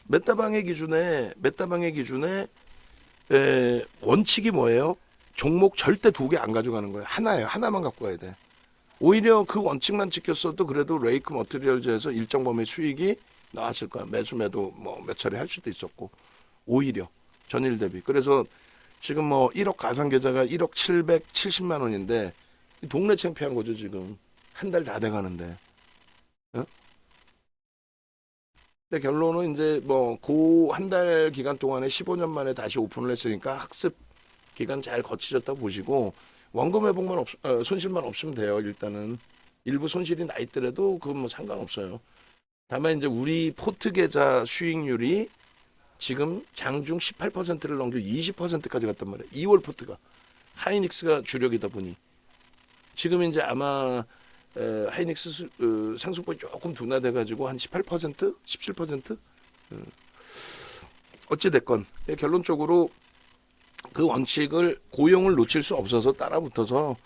메타방의 기준에 원칙이 뭐예요? 종목 절대 두 개 안 가져가는 거예요. 하나예요. 하나만 갖고 가야 돼. 오히려 그 원칙만 지켰어도 그래도 레이크 머티리얼즈에서 일정 범위 수익이 나왔을 거야. 매수 매도 뭐 몇 차례 할 수도 있었고. 오히려 전일 대비. 그래서 지금 뭐 1억 가상 계좌가 1억 770만 원인데 동네 창피한 거죠, 지금. 한 달 다 돼 가는데. 어? 근데 결론은 이제 뭐 그 한 달 기간 동안에 15년 만에 다시 오픈을 했으니까 학습 기간 잘 거치셨다고 보시고 원금 회복만 손실만 없으면 돼요. 일단은 일부 손실이 나 있더라도 그건 뭐 상관없어요. 다만 이제 우리 포트 계좌 수익률이 지금 장중 18%를 넘겨 20%까지 갔단 말이에요. 2월 포트가 하이닉스가 주력이다 보니 지금 이제 아마 하이닉스 상승폭이 조금 둔화돼 가지고 한 18%, 17%. 어찌 됐건 결론적으로 그 원칙을 고용을 놓칠 수 없어서 따라붙어서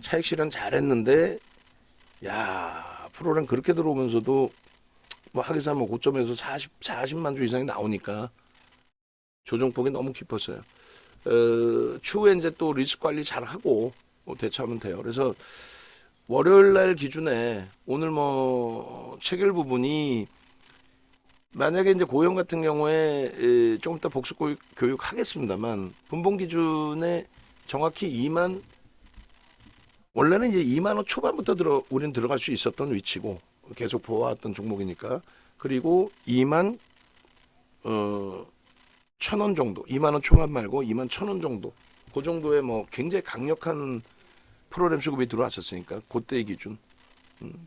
차익 실현 잘했는데 야 프로그램 그렇게 들어오면서도 뭐 하기사 뭐 고점에서 40만 주 이상이 나오니까 조정폭이 너무 깊었어요. 추후에 이제 또 리스크 관리 잘 하고 대처하면 돼요. 그래서 월요일 날 기준에 오늘 뭐 체결 부분이 만약에 이제 고용 같은 경우에 조금 이따 복수 교육 하겠습니다만 분봉 기준에 정확히 2만 원래는 이제 2만 원 초반부터 우리는 들어갈 수 있었던 위치고 계속 보아왔던 종목이니까 그리고 2만 1,000원 정도 2만 원 초반 말고 2만 1,000원 정도 그 정도의 뭐 굉장히 강력한 프로그램 수급이 들어왔었으니까 그때의 기준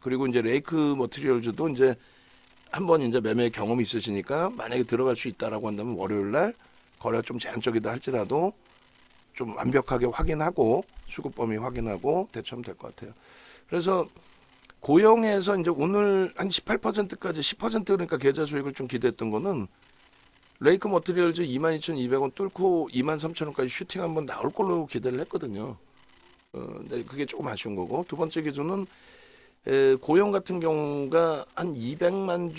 그리고 이제 레이크 머티리얼즈도 이제 한번 이제 매매 경험이 있으시니까 만약에 들어갈 수 있다라고 한다면 월요일 날 거래가 좀 제한적이다 할지라도 좀 완벽하게 확인하고 수급 범위 확인하고 대처하면 될 것 같아요. 그래서 고용에서 이제 오늘 한 18%까지 10% 그러니까 계좌 수익을 좀 기대했던 거는 레이크 머티리얼즈 22,200원 뚫고 23,000원까지 슈팅 한번 나올 걸로 기대를 했거든요. 근데 그게 조금 아쉬운 거고 두 번째 기준은 고용 같은 경우가 한 200만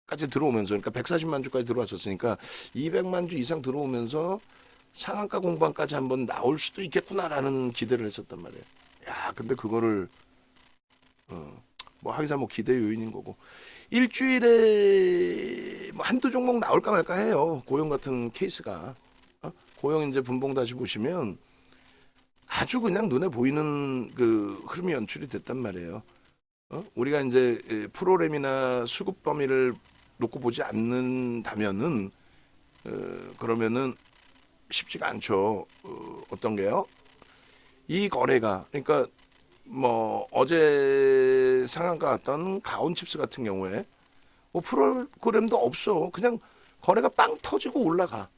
주까지 들어오면서 그러니까 140만 주까지 들어왔었으니까 200만 주 이상 들어오면서 상한가 공방까지 한번 나올 수도 있겠구나라는 기대를 했었단 말이에요. 야, 근데 그거를 뭐 하기사 뭐 기대 요인인 거고 일주일에 뭐 한두 종목 나올까 말까 해요. 고용 같은 케이스가 고용 이제 분봉 다시 보시면 아주 그냥 눈에 보이는 그 흐름이 연출이 됐단 말이에요. 우리가 이제 프로그램이나 수급 범위를 놓고 보지 않는다면은 그러면은 쉽지가 않죠. 어떤 게요? 이 거래가 그러니까 뭐 어제 상한가 왔던 가온칩스 같은 경우에 뭐 프로그램도 없어. 그냥 거래가 빵 터지고 올라가.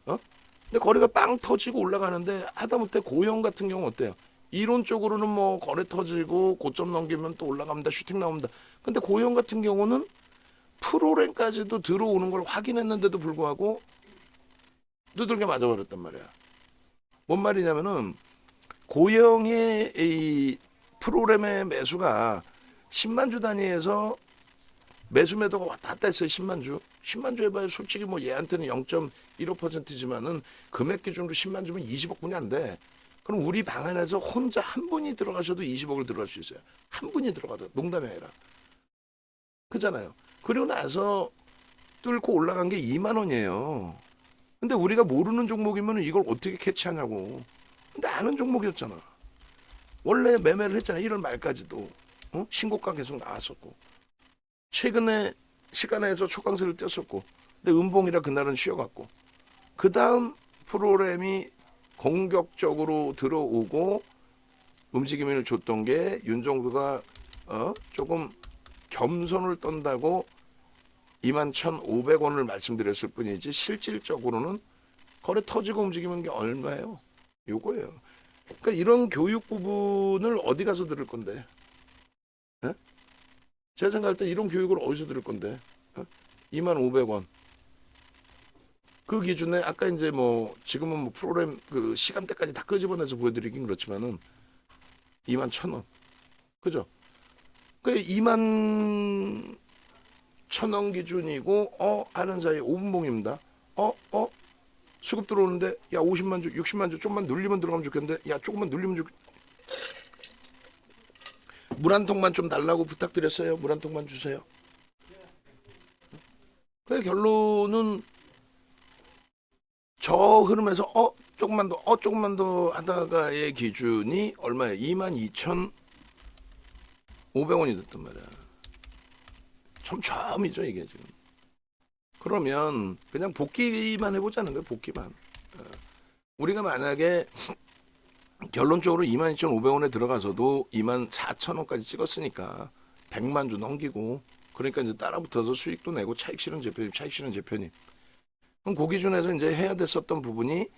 근데 거래가 빵 터지고 올라가는데 하다못해 고용 같은 경우 어때요? 이론적으로는 뭐 거래 터지고 고점 넘기면 또 올라갑니다. 슈팅 나옵니다. 근데 고용 같은 경우는 프로랭까지도 들어오는 걸 확인했는데도 불구하고 두들겨 맞아버렸단 말이야. 뭔 말이냐면은 고용의 이 프로그램의 매수가 10만 주 단위에서 매수 매도가 왔다 갔다 했어요. 10만 주. 10만 주 해봐야 솔직히 뭐 얘한테는 0.15%지만은 금액 기준으로 10만 주면 20억 분이 안 돼. 그럼 우리 방 안에서 혼자 한 분이 들어가셔도 20억을 들어갈 수 있어요. 한 분이 들어가도 농담이 아니라. 그잖아요. 그리고 나서 뚫고 올라간 게 2만 원이에요. 근데 우리가 모르는 종목이면 이걸 어떻게 캐치하냐고. 근데 아는 종목이었잖아. 원래 매매를 했잖아. 1월 말까지도. 신고가 계속 나왔었고. 최근에 시간에서 초강세를 띄었었고. 근데 음봉이라 그날은 쉬어갔고. 그 다음 프로그램이 공격적으로 들어오고 움직임을 줬던 게 윤정수가 조금 겸손을 떤다고 21,500원을 말씀드렸을 뿐이지 실질적으로는 거래 터지고 움직이는 게 얼마예요? 요거예요. 그러니까 이런 교육 부분을 어디 가서 들을 건데? 에? 제가 생각할 때 이런 교육을 어디서 들을 건데? 25,000원. 그 기준에 아까 이제 뭐 지금은 뭐 프로그램 그 시간대까지 다 끄집어내서 보여드리긴 그렇지만은 21,000원. 그죠? 그 21,000 1,000원 기준이고 하는 사이에 5분봉입니다. 수급 들어오는데 야 50만 주 60만 주 좀만 눌리면 들어가면 좋겠는데 야 조금만 눌리면 물 한 통만 좀 달라고 부탁드렸어요. 물 한 통만 주세요. 그 결론은 저 흐름에서 조금만 더 하다가의 기준이 얼마예요? 22,500원이 됐단 말이야. 처음이죠 이게 지금. 그러면 그냥 복귀만 해보자는 거예요. 복귀만. 우리가 만약에 결론적으로 22,500원에 들어가서도 24,000원까지 찍었으니까 100만 주 넘기고 그러니까 이제 따라붙어서 수익도 내고 차익 실현 재편입. 그럼 그 기준에서 이제 해야 됐었던 부분이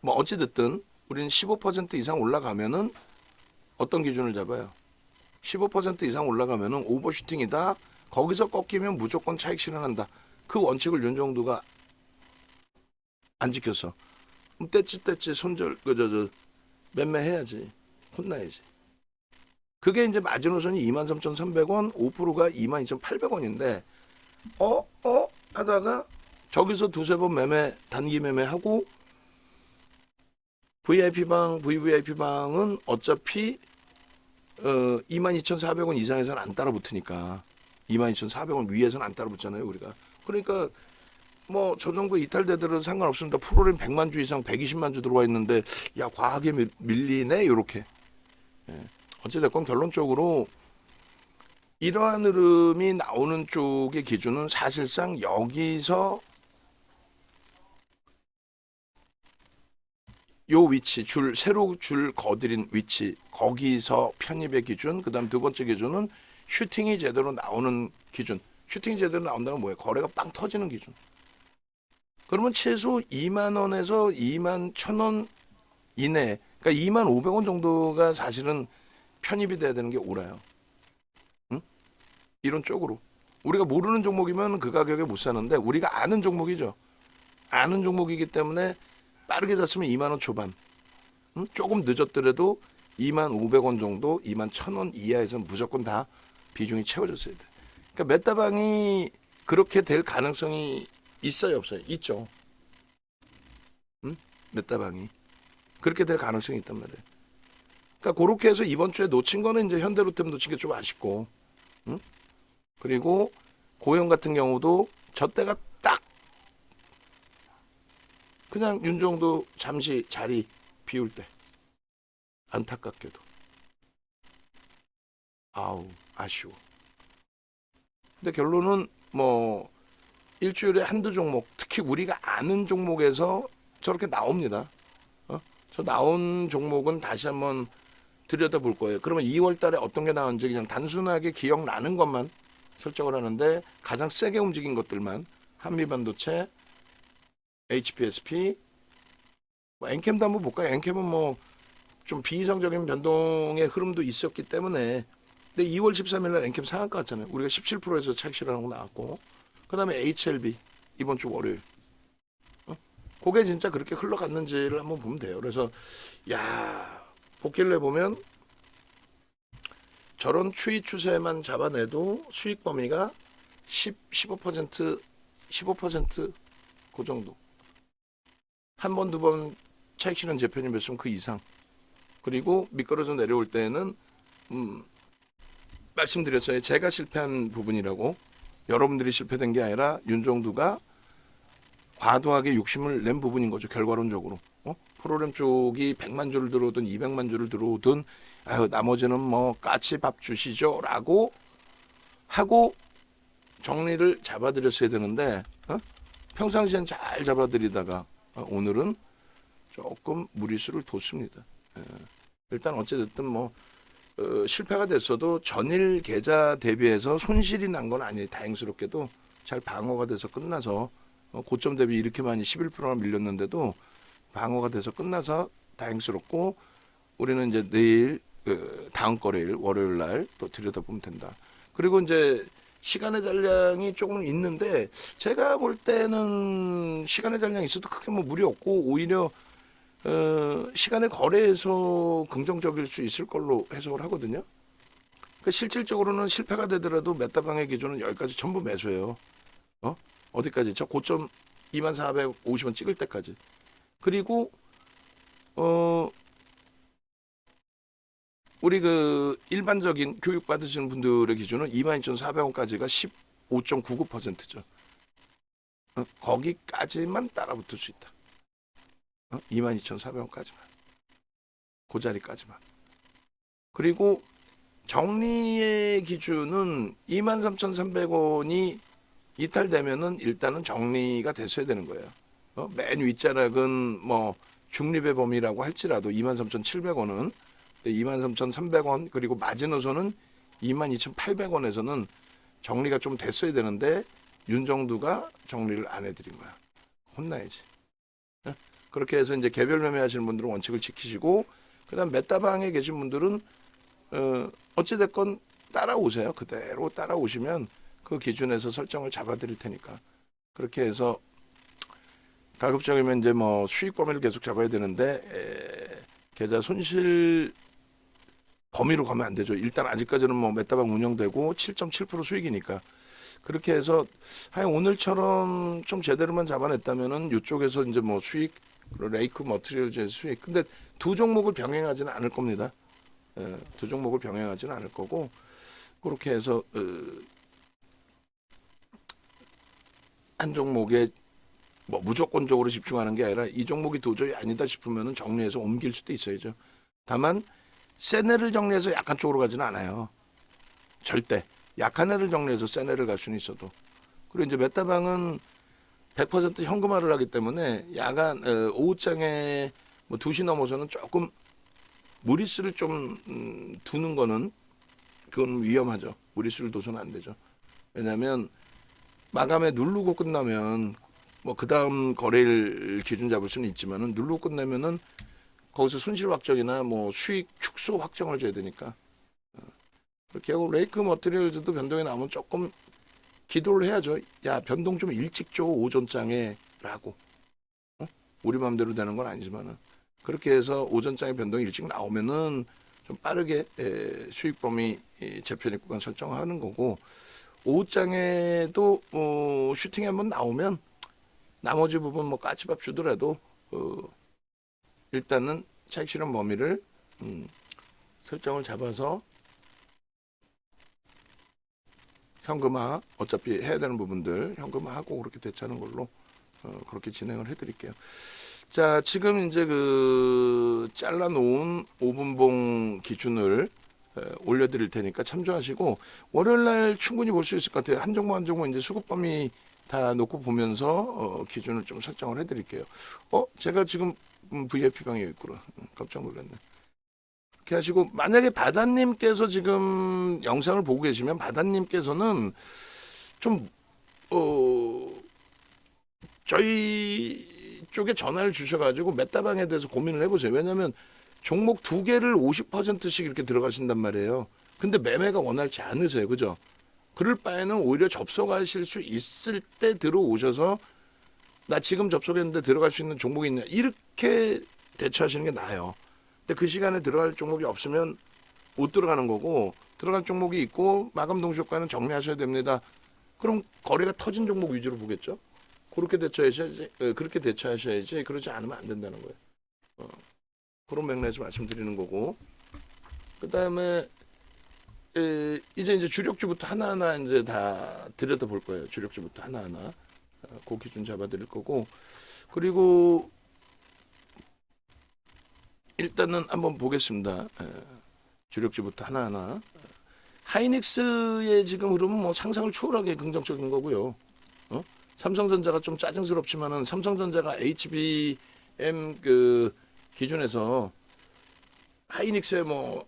뭐 어찌됐든 우리는 15% 이상 올라가면은 어떤 기준을 잡아요? 15% 이상 올라가면은 오버슈팅이다. 거기서 꺾이면 무조건 차익 실현한다. 그 원칙을 윤정두가 안 지켰어. 떼찌 손절 매매해야지. 혼나야지. 그게 이제 마지노선이 23,300원, 5%가 22,800원인데 하다가 저기서 두세 번 단기 매매하고 VVIP방은 어차피 22,400원 이상에서는 안 따라붙으니까 22,400원 위에서는 안 따라붙잖아요 우리가. 그러니까 뭐 저 정도 이탈되더라도 상관없습니다. 프로그램 100만 주 이상 120만 주 들어와 있는데 야 과하게 밀리네 요렇게. 어찌됐건 결론적으로 이러한 흐름이 나오는 쪽의 기준은 사실상 여기서 요 위치 새로 줄 거드린 위치 거기서 편입의 기준, 그다음 두 번째 기준은 슈팅이 제대로 나오는 기준. 슈팅이 제대로 나온다는 뭐예요? 거래가 빵 터지는 기준. 그러면 최소 2만 원에서 2만 1,000원 이내, 그러니까 2만 500원 정도가 사실은 편입이 돼야 되는 게 옳아요. 응? 이런 쪽으로. 우리가 모르는 종목이면 그 가격에 못 사는데 우리가 아는 종목이죠. 아는 종목이기 때문에 빠르게 샀으면 2만 원 초반. 응? 조금 늦었더라도 2만 500원 정도, 2만 1,000원 이하에서는 무조건 다 비중이 채워졌어야 돼. 그러니까 메타방이 그렇게 될 가능성이 있어요, 없어요? 있죠. 응? 메타방이 그렇게 될 가능성이 있단 말이에요. 그러니까 그렇게 해서 이번 주에 놓친 거는 이제 현대로템 놓친 게 좀 아쉽고, 응? 그리고 고영 같은 경우도 저 때가 딱 그냥 윤정도 잠시 자리 비울 때 안타깝게도 아쉬워. 근데 결론은 뭐 일주일에 한두 종목, 특히 우리가 아는 종목에서 저렇게 나옵니다. 저 나온 종목은 다시 한번 들여다볼 거예요. 그러면 2월 달에 어떤 게 나왔는지 그냥 단순하게 기억나는 것만 설정을 하는데 가장 세게 움직인 것들만 한미반도체, HPSP, 엔캠도 한번 볼까요? 엔캠은 뭐 좀 비이성적인 변동의 흐름도 있었기 때문에 근데 2월 13일 날 엔캠 상한가 왔잖아요. 우리가 17%에서 차익 실현하고 나왔고 그 다음에 HLB 이번 주 월요일 그게 진짜 그렇게 흘러갔는지를 한번 보면 돼요. 그래서 야 복귀를 해보면 저런 추이 추세만 잡아내도 수익 범위가 15%그 정도. 한 번, 두 번 차익 실현 재편이 몇 번 그 이상. 그리고 미끄러져 내려올 때는 말씀드렸어요. 제가 실패한 부분이라고. 여러분들이 실패된 게 아니라 윤정두가 과도하게 욕심을 낸 부분인 거죠. 결과론적으로. 프로그램 쪽이 100만 주를 들어오든 200만 주를 들어오든 나머지는 뭐 까치 밥 주시죠 라고 하고 정리를 잡아드렸어야 되는데 평상시엔 잘 잡아드리다가 오늘은 조금 무리수를 뒀습니다. 일단 어찌됐든 뭐 실패가 됐어도 전일 계좌 대비해서 손실이 난 건 아니에요. 다행스럽게도 잘 방어가 돼서 끝나서 고점 대비 이렇게 많이 11%나 밀렸는데도 방어가 돼서 끝나서 다행스럽고 우리는 이제 내일 다음 거래일 월요일 날 또 들여다보면 된다. 그리고 이제 시간의 잔량이 조금 있는데 제가 볼 때는 시간의 잔량이 있어도 크게 뭐 무리 없고 오히려 시간의 거래에서 긍정적일 수 있을 걸로 해석을 하거든요. 그 실질적으로는 실패가 되더라도 메타방의 기준은 여기까지 전부 매수해요. 어디까지? 저 고점 2450원 찍을 때까지. 그리고 우리 그 일반적인 교육 받으시는 분들의 기준은 22,400원까지가 15.99%죠. 거기까지만 따라붙을 수 있다. 22,400원까지만. 그 자리까지만. 그리고 정리의 기준은 23,300원이 이탈되면은 일단은 정리가 됐어야 되는 거예요. 맨 윗자락은 뭐 중립의 범위라고 할지라도 23,700원은 23,300원 그리고 마지노선은 22,800원에서는 정리가 좀 됐어야 되는데 윤정두가 정리를 안 해드린 거야. 혼나야지. 그렇게 해서 이제 개별 매매하시는 분들은 원칙을 지키시고 그다음 메타방에 계신 분들은 어찌됐건 따라오세요. 그대로 따라오시면 그 기준에서 설정을 잡아드릴 테니까 그렇게 해서 가급적이면 이제 뭐 수익 범위를 계속 잡아야 되는데 계좌 손실 범위로 가면 안 되죠. 일단 아직까지는 뭐 메타방 운영되고 7.7% 수익이니까 그렇게 해서 하여 오늘처럼 좀 제대로만 잡아냈다면은 이쪽에서 이제 뭐 수익 레이크 머티리얼즈의 수익 근데 두 종목을 병행하지는 않을 겁니다. 두 종목을 병행하지는 않을 거고 그렇게 해서 한 종목에 뭐 무조건적으로 집중하는 게 아니라 이 종목이 도저히 아니다 싶으면은 정리해서 옮길 수도 있어야죠. 다만 센 애를 정리해서 약한 쪽으로 가지는 않아요. 절대 약한 애를 정리해서 센 애를 갈 수는 있어도 그리고 이제 메타방은 100% 현금화를 하기 때문에 야간 오후장에 뭐 2시 넘어서는 조금 무리수를 좀 두는 거는 그건 위험하죠. 무리수를 둬서는 안 되죠. 왜냐하면 마감에 누르고 끝나면 뭐 그 다음 거래일 기준 잡을 수는 있지만은 누르고 끝내면은 거기서 손실 확정이나 뭐 수익 축소 확정을 줘야 되니까 그렇게 하고 레이크 머티리얼즈도 변동이 나오면 조금 기도를 해야죠. 야 변동 좀 일찍 줘 오전장에 라고 우리 마음대로 되는 건 아니지만은 그렇게 해서 오전장에 변동이 일찍 나오면은 좀 빠르게 수익 범위 재편입 구간 설정하는 거고 오후장에도 슈팅이 한번 나오면 나머지 부분 뭐 까치밥 주더라도 일단은 차익 실현 범위를 설정을 잡아서 현금화 어차피 해야 되는 부분들 현금화하고 그렇게 대처하는 걸로 그렇게 진행을 해드릴게요. 자 지금 이제 그 잘라놓은 5분봉 기준을 올려드릴 테니까 참조하시고 월요일날 충분히 볼 수 있을 것 같아요. 한 종목 한 종목 이제 수급 범위 다 놓고 보면서 기준을 좀 설정을 해드릴게요. 제가 지금 VIP 방에 있구나. 깜짝 놀랐네. 이렇게 하시고 만약에 바다님께서 지금 영상을 보고 계시면 바다님께서는 좀 저희 쪽에 전화를 주셔가지고 메타방에 대해서 고민을 해보세요. 왜냐하면 종목 두 개를 50%씩 이렇게 들어가신단 말이에요. 근데 매매가 원활치 않으세요. 그죠? 그럴 바에는 오히려 접속하실 수 있을 때 들어오셔서 나 지금 접속했는데 들어갈 수 있는 종목이 있냐 이렇게 대처하시는 게 나아요. 근데 그 시간에 들어갈 종목이 없으면 못 들어가는 거고 들어갈 종목이 있고 마감 동시효과는 정리하셔야 됩니다. 그럼 거래가 터진 종목 위주로 보겠죠. 그렇게 대처하셔야지 그러지 않으면 안 된다는 거예요. 그런 맥락에서 말씀드리는 거고 그다음에 이제 주력주부터 하나하나 이제 다 들여다볼 거예요. 주력주부터 하나하나 그 기준 잡아드릴 거고 그리고 일단은 한번 보겠습니다. 주력주부터 하나하나 하이닉스의 지금 흐름은 뭐 상상을 초월하게 긍정적인 거고요. 삼성전자가 좀 짜증스럽지만은 삼성전자가 HBM 그 기준에서 하이닉스의 뭐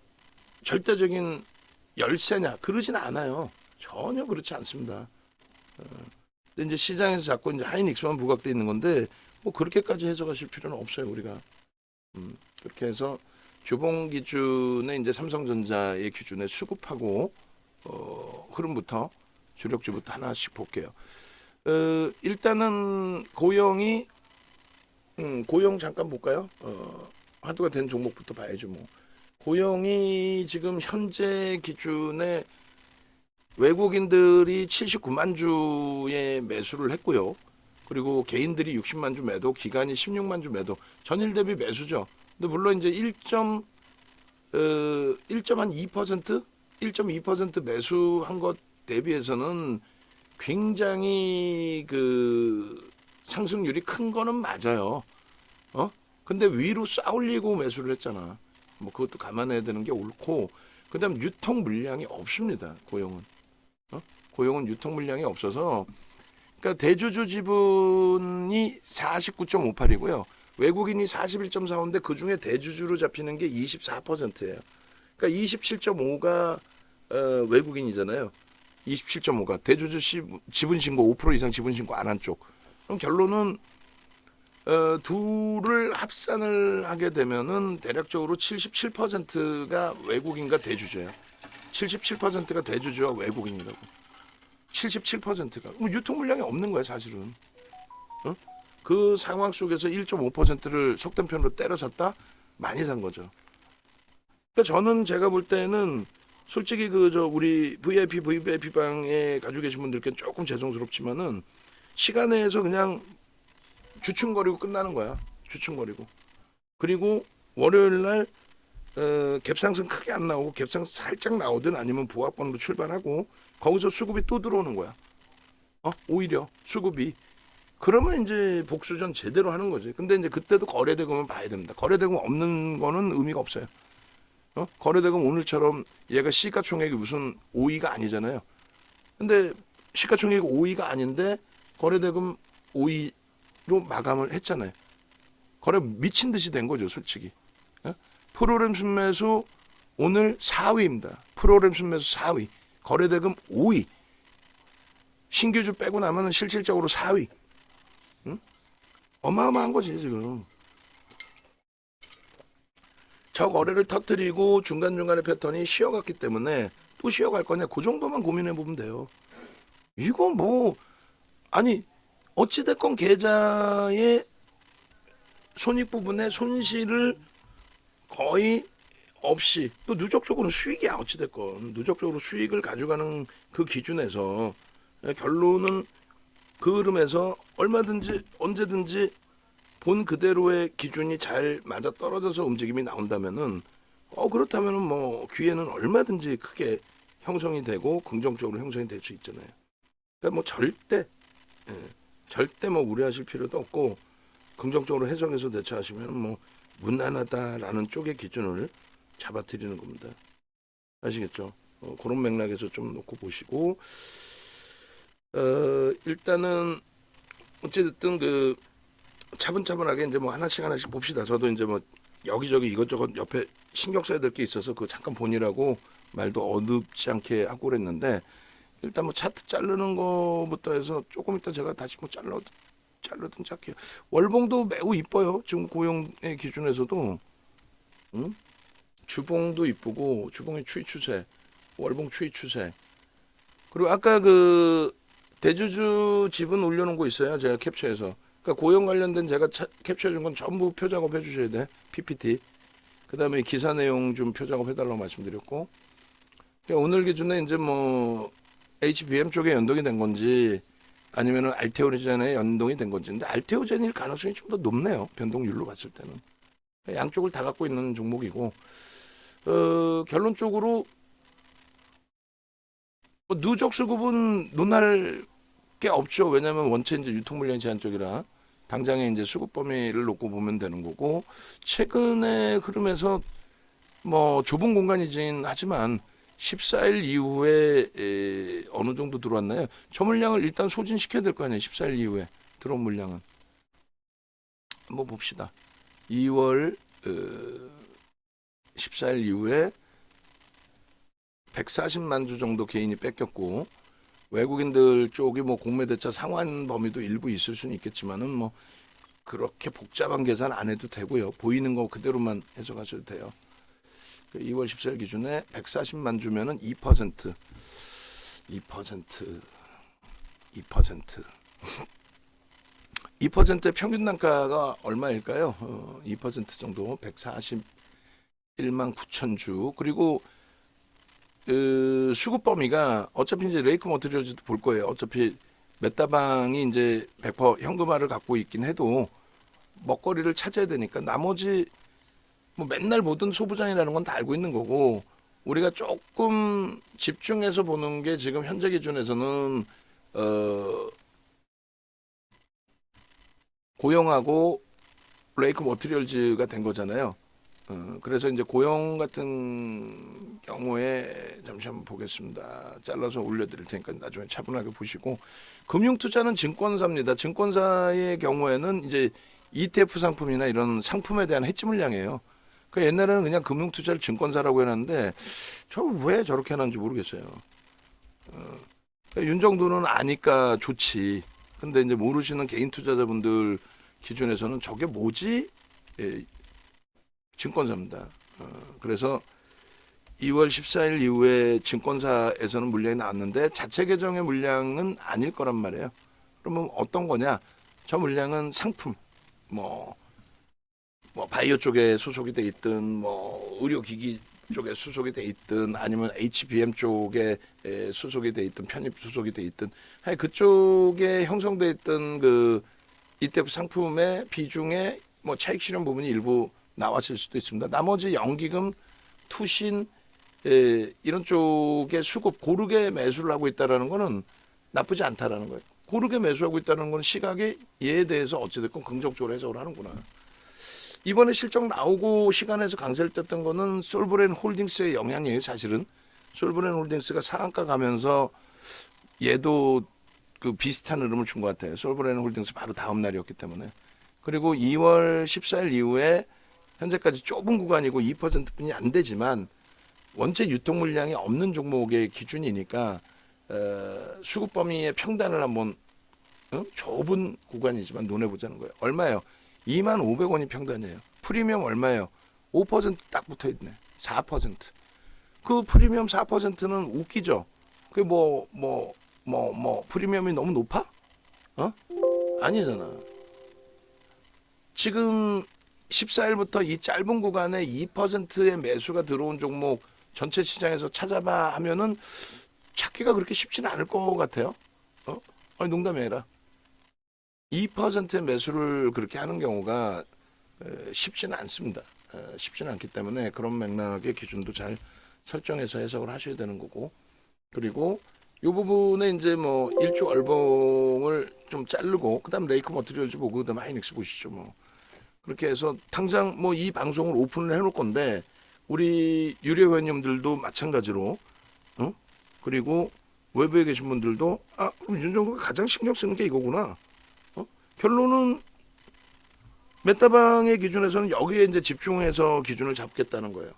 절대적인 열세냐 그러진 않아요. 전혀 그렇지 않습니다. 근데 이제 시장에서 자꾸 이제 하이닉스만 부각돼 있는 건데 뭐 그렇게까지 해석하실 필요는 없어요 우리가. 그렇게 해서 주봉 기준에 이제 삼성전자의 기준에 수급하고 흐름부터 주력주부터 하나씩 볼게요. 일단은 고영이 고영 잠깐 볼까요? 화두가 된 종목부터 봐야죠 뭐. 고용이 지금 현재 기준에 외국인들이 79만 주의 매수를 했고요. 그리고 개인들이 60만 주 매도, 기관이 16만 주 매도, 전일 대비 매수죠. 근데 물론 이제 1.2%, 1.2% 매수한 것 대비해서는 굉장히 그 상승률이 큰 거는 맞아요. 근데 위로 쌓올리고 매수를 했잖아. 뭐 그것도 감안해야 되는 게 옳고, 그다음 유통 물량이 없습니다. 고용은. 고용은 유통 물량이 없어서, 그러니까 대주주 지분이 49.58이고요. 외국인이 41.45인데 그 중에 대주주로 잡히는 게 24%예요. 그러니까 27.5가 외국인이잖아요. 27.5가 대주주 지분 신고 5% 이상 지분 신고 안 한 쪽. 그럼 결론은 둘을 합산을 하게 되면은 대략적으로 77%가 외국인과 대주주예요. 77%가 대주주와 외국인이라고. 77%가 유통 물량이 없는 거야 사실은. 그 상황 속에서 1.5%를 속된 편으로 때려샀다 많이 산 거죠. 그러니까 저는 제가 볼 때는 솔직히 우리 VIP 방에 가지고 계신 분들께는 조금 죄송스럽지만은 시간내에서 그냥 주춤거리고 끝나는 거야. 주춤거리고. 그리고 월요일 날 갭상승 크게 안 나오고 갭상승 살짝 나오든 아니면 보합권으로 출발하고 거기서 수급이 또 들어오는 거야. 오히려 수급이. 그러면 이제 복수전 제대로 하는 거지. 근데 이제 그때도 거래대금은 봐야 됩니다. 거래대금 없는 거는 의미가 없어요. 거래대금 오늘처럼 얘가 시가총액이 무슨 5위가 아니잖아요. 근데 시가총액이 5위가 아닌데 거래대금 5위로 마감을 했잖아요. 거래 미친 듯이 된 거죠, 솔직히. 프로그램 순매수 오늘 4위입니다. 프로그램 순매수 4위. 거래대금 5위. 신규주 빼고 나면은 실질적으로 4위. 어마어마한 거지, 지금. 저 거래를 터뜨리고 중간중간에 패턴이 쉬어갔기 때문에 또 쉬어갈 거냐, 그 정도만 고민해 보면 돼요. 이거 뭐, 아니, 어찌됐건 계좌의 손익 부분에 손실을 거의 없이, 또 누적적으로 수익이야, 어찌됐건. 누적적으로 수익을 가져가는 그 기준에서 결론은 그 흐름에서 얼마든지 언제든지 본 그대로의 기준이 잘 맞아 떨어져서 움직임이 나온다면은 그렇다면은 뭐 기회는 얼마든지 크게 형성이 되고 긍정적으로 형성이 될 수 있잖아요. 그러니까 뭐 절대 뭐 우려하실 필요도 없고 긍정적으로 해석해서 대처하시면 뭐 무난하다라는 쪽의 기준을 잡아드리는 겁니다. 아시겠죠? 그런 맥락에서 좀 놓고 보시고 일단은 어찌됐든 그 차분차분하게 이제 뭐 하나씩 봅시다. 저도 이제 뭐 여기저기 이것저것 옆에 신경 써야 될 게 있어서 그 잠깐 보니라고 말도 어둡지 않게 하고 그랬는데 일단 뭐 차트 자르는 거부터 해서 조금 이따 제가 다시 뭐 자르든지 할게요. 월봉도 매우 이뻐요. 지금 고용의 기준에서도 주봉도 이쁘고 주봉의 추이 추세, 월봉 추이 추세. 그리고 아까 그 대주주 지분 올려놓은 거 있어요. 제가 캡처해서. 그러니까 고용 관련된 제가 캡처해 준 건 전부 표 작업해 주셔야 돼. PPT. 그다음에 기사 내용 좀 표 작업해 달라고 말씀드렸고. 그러니까 오늘 기준에 이제 뭐 HBM 쪽에 연동이 된 건지 아니면은 알테오젠에 연동이 된 건지. 근데 알테오젠일 가능성이 좀 더 높네요. 변동률로 봤을 때는. 양쪽을 다 갖고 있는 종목이고. 결론적으로 누적 수급은 논할 게 없죠. 왜냐하면 원체 이제 유통 물량 제한 쪽이라 당장에 이제 수급 범위를 놓고 보면 되는 거고 최근의 흐름에서 뭐 좁은 공간이긴 하지만 14일 이후에 어느 정도 들어왔나요? 저 물량을 일단 소진시켜야 될 거 아니에요. 14일 이후에 들어온 물량은 한번 봅시다. 2월 14일 이후에 140만 주 정도 개인이 뺏겼고 외국인들 쪽이 뭐 공매대차 상환 범위도 일부 있을 수는 있겠지만은 뭐 그렇게 복잡한 계산 안 해도 되고요. 보이는 거 그대로만 해석하셔도 돼요. 2월 14일 기준에 140만 주면은 2% 2%의 평균 단가가 얼마일까요? 2% 정도 140 1만 9천 주. 그리고 수급 범위가 어차피 이제 레이크 머티리얼즈도 볼 거예요. 어차피 메타방이 이제 100% 현금화를 갖고 있긴 해도 먹거리를 찾아야 되니까 나머지 뭐 맨날 보던 소부장이라는 건 다 알고 있는 거고, 우리가 조금 집중해서 보는 게 지금 현재 기준에서는 고용하고 레이크 머티리얼즈가 된 거잖아요. 그래서 이제 고용 같은 경우에 잠시 한번 보겠습니다. 잘라서 올려드릴 테니까 나중에 차분하게 보시고, 금융투자는 증권사입니다. 증권사의 경우에는 이제 ETF 상품이나 이런 상품에 대한 해지 물량이에요. 그 옛날에는 그냥 금융투자를 증권사라고 해놨는데 저 왜 저렇게 해놨는지 모르겠어요. 윤 정도는 아니까 좋지. 근데 이제 모르시는 개인 투자자분들 기준에서는 저게 뭐지? 예, 증권사입니다. 그래서 2월 14일 이후에 증권사에서는 물량이 나왔는데 자체 계정의 물량은 아닐 거란 말이에요. 그러면 어떤 거냐? 저 물량은 상품, 뭐 바이오 쪽에 소속이 돼 있든, 뭐 의료기기 쪽에 소속이 돼 있든, 아니면 HBM 쪽에 소속이 돼 있든, 편입 소속이 돼 있든, 그쪽에 형성돼 있던 그 ETF 상품의 비중에 뭐 차익 실현 부분이 일부 나왔을 수도 있습니다. 나머지 연기금, 투신 이런 쪽에 수급 고르게 매수를 하고 있다라는 거는 나쁘지 않다라는 거예요. 고르게 매수하고 있다는 건 시각이 얘에 대해서 어찌됐건 긍정적으로 해석을 하는구나. 이번에 실적 나오고 시간에서 강세를 떴던 거는 솔브렌 홀딩스의 영향이에요. 사실은 솔브렌 홀딩스가 상한가 가면서 얘도 그 비슷한 흐름을 준 것 같아요. 솔브렌 홀딩스 바로 다음 날이었기 때문에. 그리고 2월 14일 이후에 현재까지 좁은 구간이고 2%뿐이 안 되지만 원체 유통 물량이 없는 종목의 기준이니까 수급 범위의 평단을 한번 좁은 구간이지만 논해보자는 거예요. 얼마예요? 25,000원이 평단이에요. 프리미엄 얼마예요? 5%딱 붙어있네. 4%. 그 프리미엄 4%는 웃기죠. 그게 프리미엄이 너무 높아? 아니잖아. 지금 14일부터 이 짧은 구간에 2%의 매수가 들어온 종목 전체 시장에서 찾아봐 하면은 찾기가 그렇게 쉽지는 않을 것 같아요. 아니, 농담이 아니라 2%의 매수를 그렇게 하는 경우가 쉽지는 않습니다. 쉽지는 않기 때문에 그런 맥락의 기준도 잘 설정해서 해석을 하셔야 되는 거고, 그리고 이 부분에 이제 뭐 1조 얼봉을 좀 자르고 그다음 레이크 머티리얼즈 보고 그다음 하이닉스 보시죠. 뭐 그렇게 해서 당장 뭐 이 방송을 오픈을 해놓을 건데 우리 유료 회원님들도 마찬가지로, 그리고 외부에 계신 분들도 그럼 윤정도가 가장 신경 쓰는 게 이거구나. 결론은 메타방의 기준에서는 여기에 이제 집중해서 기준을 잡겠다는 거예요.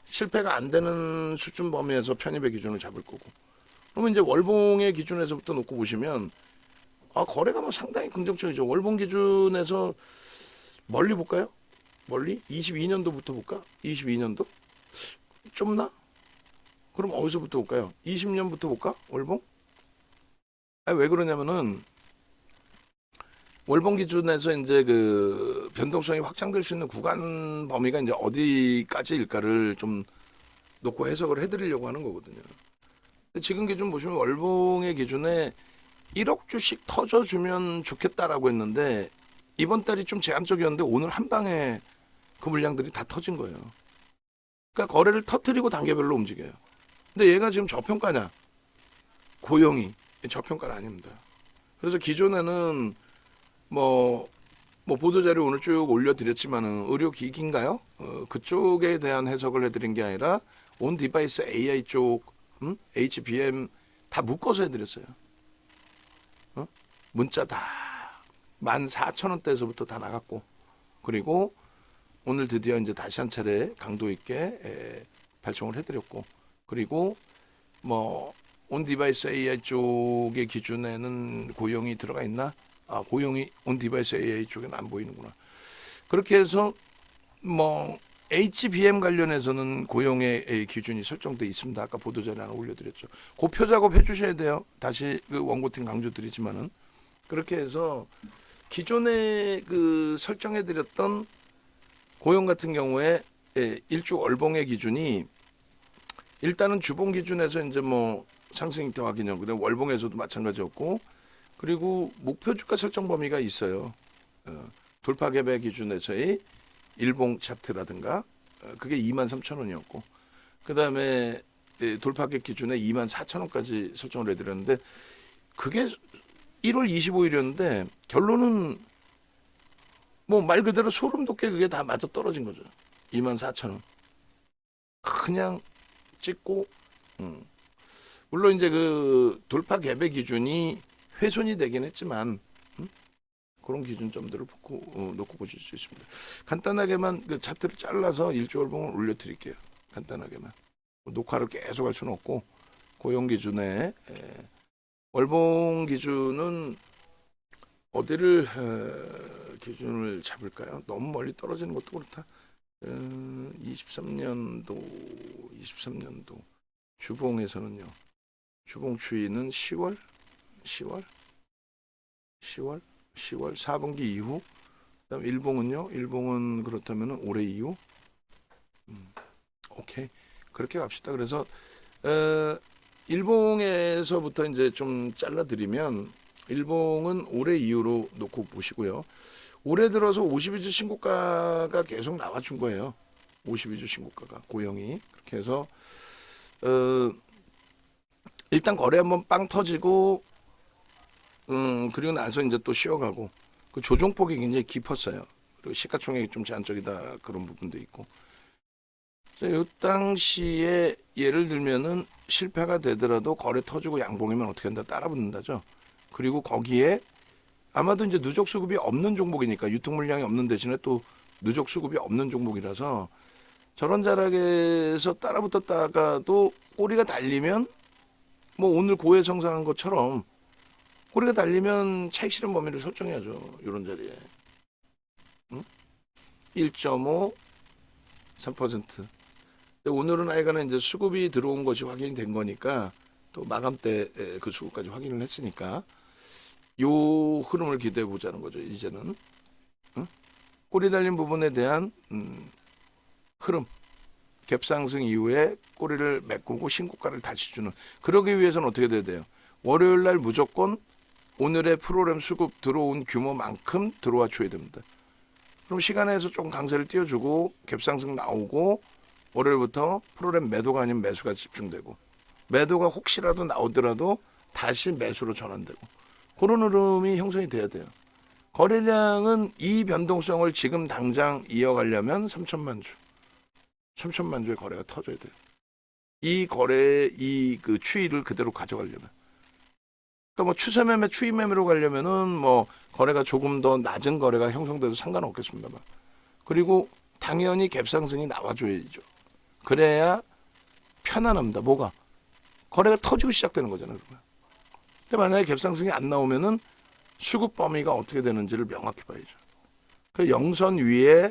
실패가 안 되는 수준 범위에서 편입의 기준을 잡을 거고. 그러면 이제 월봉의 기준에서부터 놓고 보시면 거래가 뭐 상당히 긍정적이죠. 월봉 기준에서 멀리 볼까요? 멀리 22년도부터 볼까? 22년도 좀 나? 그럼 어디서부터 볼까요? 20년부터 볼까? 월봉? 왜 그러냐면은 월봉 기준에서 이제 그 변동성이 확장될 수 있는 구간 범위가 이제 어디까지일까를 좀 놓고 해석을 해드리려고 하는 거거든요. 근데 지금 기준 보시면 월봉의 기준에 1억 주씩 터져주면 좋겠다라고 했는데 이번 달이 좀 제한적이었는데 오늘 한 방에 그 물량들이 다 터진 거예요. 그러니까 거래를 터트리고 단계별로 움직여요. 근데 얘가 지금 저평가냐? 고용이 저평가는 아닙니다. 그래서 기존에는 뭐 보도자료 오늘 쭉 올려드렸지만은 의료기기인가요? 그쪽에 대한 해석을 해드린 게 아니라 온 디바이스 AI 쪽, HBM 다 묶어서 해드렸어요. 문자 다 14,000원대에서부터 다 나갔고, 그리고 오늘 드디어 이제 다시 한 차례 강도 있게 발송을 해드렸고, 그리고 뭐 온 디바이스 AI 쪽의 기준에는 고용이 들어가 있나? 고용이 온 디바이스 AI 쪽에는 안 보이는구나. 그렇게 해서 뭐 HBM 관련해서는 고용의 기준이 설정돼 있습니다. 아까 보도자료 하나 올려드렸죠. 고표 작업 해주셔야 돼요. 다시 그 원고팀 강조드리지만은 그렇게 해서 기존에 그 설정해드렸던 고용 같은 경우에 일주 월봉의 기준이 일단은 주봉 기준에서 이제 뭐 상승 이태 확인형, 그다음 월봉에서도 마찬가지였고, 그리고 목표 주가 설정 범위가 있어요. 돌파 갭의 기준에서의 일봉 차트라든가 그게 23,000원이었고, 그다음에 돌파 갭 기준에 24,000원까지 설정을 해드렸는데 그게 1월 25일이었는데 결론은 뭐 말 그대로 소름 돋게 그게 다 맞아 떨어진 거죠. 24,000원. 그냥 찍고, 물론 이제 그 돌파 갭의 기준이 훼손이 되긴 했지만, 그런 기준점들을 놓고 보실 수 있습니다. 간단하게만 그 차트를 잘라서 일주월봉을 올려드릴게요. 간단하게만. 녹화를 계속 할 수는 없고, 고용 기준에, 월봉 기준은 어디를 기준을 잡을까요? 너무 멀리 떨어지는 것도 그렇다. 23년도 주봉에서는요. 주봉 추이는 10월 4분기 이후. 그다음 일봉은요. 일봉은 그렇다면 올해 이후. 오케이. 그렇게 갑시다. 그래서 일봉에서부터 이제 좀 잘라드리면 일봉은 올해 이후로 놓고 보시고요. 올해 들어서 52주 신고가가 계속 나와준 거예요. 52주 신고가가 고용이 그렇게 해서 일단 거래 한번 빵 터지고 그리고 나서 이제 또 쉬어가고 그 조정폭이 굉장히 깊었어요. 그리고 시가총액이 좀 제한적이다 그런 부분도 있고. 이 당시에 예를 들면은 실패가 되더라도 거래 터지고 양봉이면 어떻게 한다 따라 붙는다죠. 그리고 거기에 아마도 이제 누적 수급이 없는 종목이니까 유통 물량이 없는 대신에 또 누적 수급이 없는 종목이라서 저런 자락에서 따라 붙었다가도 꼬리가 달리면 뭐 오늘 고해 성사한 것처럼 꼬리가 달리면 차익 실현 범위를 설정해야죠. 이런 자리에 1.5, 3%. 오늘은 하여간에 이제 수급이 들어온 것이 확인이 된 거니까 또 마감 때 그 수급까지 확인을 했으니까 요 흐름을 기대해 보자는 거죠. 이제는 꼬리 달린 부분에 대한 흐름, 갭 상승 이후에 꼬리를 메꾸고 신고가를 다시 주는. 그러기 위해서는 어떻게 돼야 돼요? 월요일 날 무조건 오늘의 프로그램 수급 들어온 규모만큼 들어와 줘야 됩니다. 그럼 시간에서 좀 강세를 띄워주고 갭 상승 나오고 월요일부터 프로그램 매도가 아닌 매수가 집중되고 매도가 혹시라도 나오더라도 다시 매수로 전환되고 그런 흐름이 형성이 돼야 돼요. 거래량은 이 변동성을 지금 당장 이어가려면 3천만 주. 3천만 주의 거래가 터져야 돼요. 이 거래, 그 추이를 그대로 가져가려면. 그러니까 뭐 추세 매매, 추이 매매로 가려면은 뭐 거래가 조금 더 낮은 거래가 형성돼도 상관없겠습니다만. 그리고 당연히 갭 상승이 나와줘야죠. 그래야 편안합니다. 뭐가? 거래가 터지고 시작되는 거잖아요. 그러면. 근데 만약에 갭 상승이 안 나오면은 수급 범위가 어떻게 되는지를 명확히 봐야죠. 그 영선 위에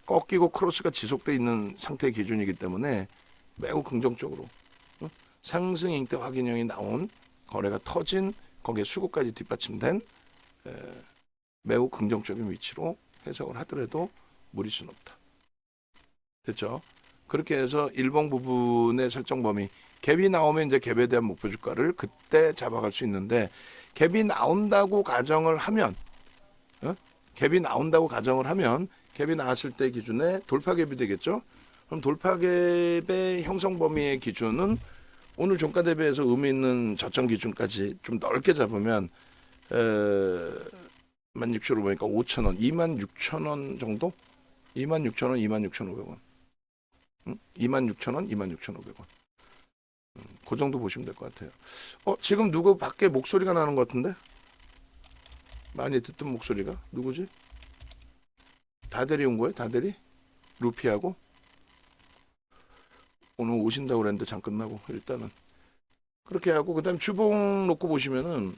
꺾이고 크로스가 지속돼 있는 상태의 기준이기 때문에 매우 긍정적으로 상승 잉태 확인형이 나온 거래가 터진 거기에 수급까지 뒷받침된 매우 긍정적인 위치로 해석을 하더라도 무리수는 없다. 됐죠? 그렇게 해서 일봉 부분의 설정 범위 갭이 나오면 이제 갭에 대한 목표 주가를 그때 잡아갈 수 있는데 갭이 나온다고 가정을 하면 갭이 나왔을 때 기준에 돌파 갭이 되겠죠. 그럼 돌파 갭의 형성 범위의 기준은 오늘 종가 대비해서 의미 있는 저점 기준까지 좀 넓게 잡으면 16,000원 보니까 5,000원, 26,000원 정도? 26,000원, 26,500원. 26,000원, 26,500원. 그 정도 보시면 될 것 같아요. 지금 누구 밖에 목소리가 나는 것 같은데? 많이 듣던 목소리가? 누구지? 다대리 온 거예요? 다대리? 루피하고? 오늘 오신다고 그랬는데 잠깐 끝나고 일단은 그렇게 하고 그다음 주봉 놓고 보시면은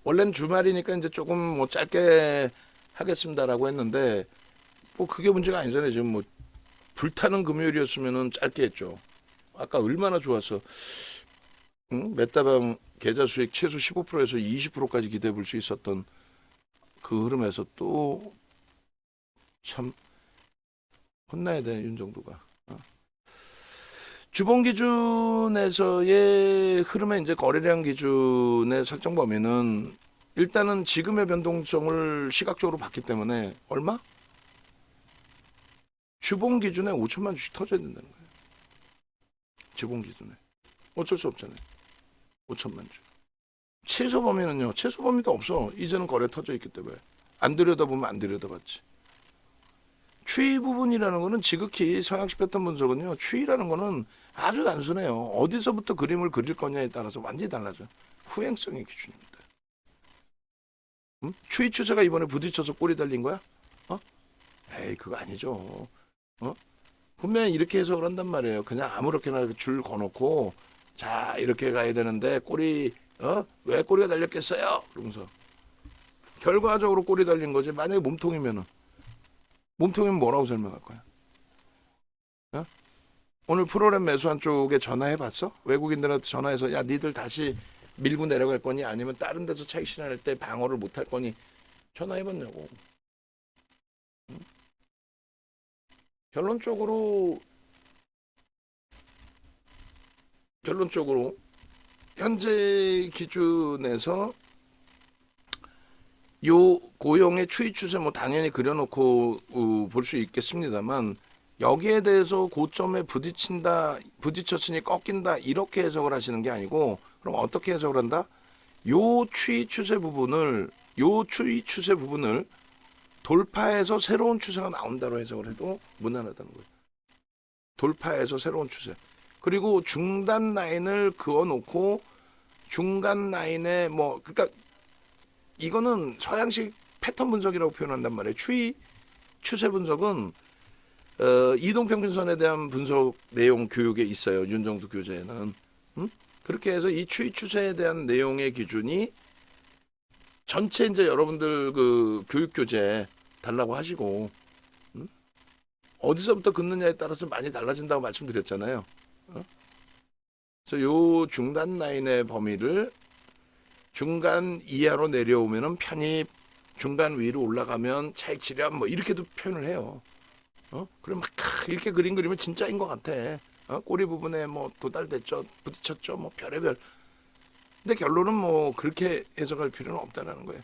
원래는 주말이니까 이제 조금 뭐 짧게 하겠습니다라고 했는데 뭐 그게 문제가 아니잖아요. 지금 뭐 불타는 금요일이었으면은 짧게 했죠. 아까 얼마나 좋았어. 메타방 계좌 수익 최소 15%에서 20%까지 기대해 볼 수 있었던 그 흐름에서 또 참 혼나야 돼 윤정도가. 주봉 기준에서의 흐름의 이제 거래량 기준의 설정 범위는 일단은 지금의 변동성을 시각적으로 봤기 때문에 얼마? 주봉 기준에 5천만 주씩 터져야 된다는 거예요. 주봉 기준에. 어쩔 수 없잖아요. 5천만 주. 최소 범위는요. 최소 범위도 없어. 이제는 거래 터져 있기 때문에. 안 들여다보면 안 들여다봤지. 추이 부분이라는 거는 지극히 서양식 패턴 분석은요. 추이라는 거는 아주 단순해요. 어디서부터 그림을 그릴 거냐에 따라서 완전히 달라져. 후행성의 기준입니다. 추이 추세가 이번에 부딪혀서 꼬리 달린 거야? 에이 그거 아니죠. 분명히 이렇게 해석을 한단 말이에요. 그냥 아무렇게나 줄 거놓고 자 이렇게 가야 되는데 꼬리 왜 꼬리가 달렸겠어요? 그러면서 결과적으로 꼬리 달린 거지. 만약에 몸통이면 뭐라고 설명할 거야? 오늘 프로그램 매수한 쪽에 전화해 봤어? 외국인들한테 전화해서 야 니들 다시 밀고 내려갈 거니 아니면 다른 데서 차익 실현할 때 방어를 못 할 거니 전화해 봤냐고. 결론적으로 현재 기준에서 요 고용의 추이 추세 뭐 당연히 그려놓고 볼 수 있겠습니다만 여기에 대해서 고점에 부딪혔으니 꺾인다 이렇게 해석을 하시는 게 아니고 그럼 어떻게 해석을 한다? 요 추이 추세 부분을 돌파해서 새로운 추세가 나온다로 해석을 해도 무난하다는 거예요. 돌파해서 새로운 추세. 그리고 중단 라인을 그어놓고 중간 라인에 그러니까 이거는 서양식 패턴 분석이라고 표현한단 말이에요. 추세 분석은 이동평균선에 대한 분석 내용 교육에 있어요. 윤정두 교재에는. 그렇게 해서 이 추세에 대한 내용의 기준이 전체 이제 여러분들 그 교육 교재 달라고 하시고 어디서부터 긋느냐에 따라서 많이 달라진다고 말씀드렸잖아요. 그래서 요 중단 라인의 범위를 중간 이하로 내려오면은 편입, 중간 위로 올라가면 차익 실현 이렇게도 표현을 해요. 그럼 막 이렇게 그림 그리면 진짜인 것 같아. 꼬리 부분에 도달됐죠, 부딪혔죠, 별의별. 근데 결론은 그렇게 해석할 필요는 없다라는 거예요.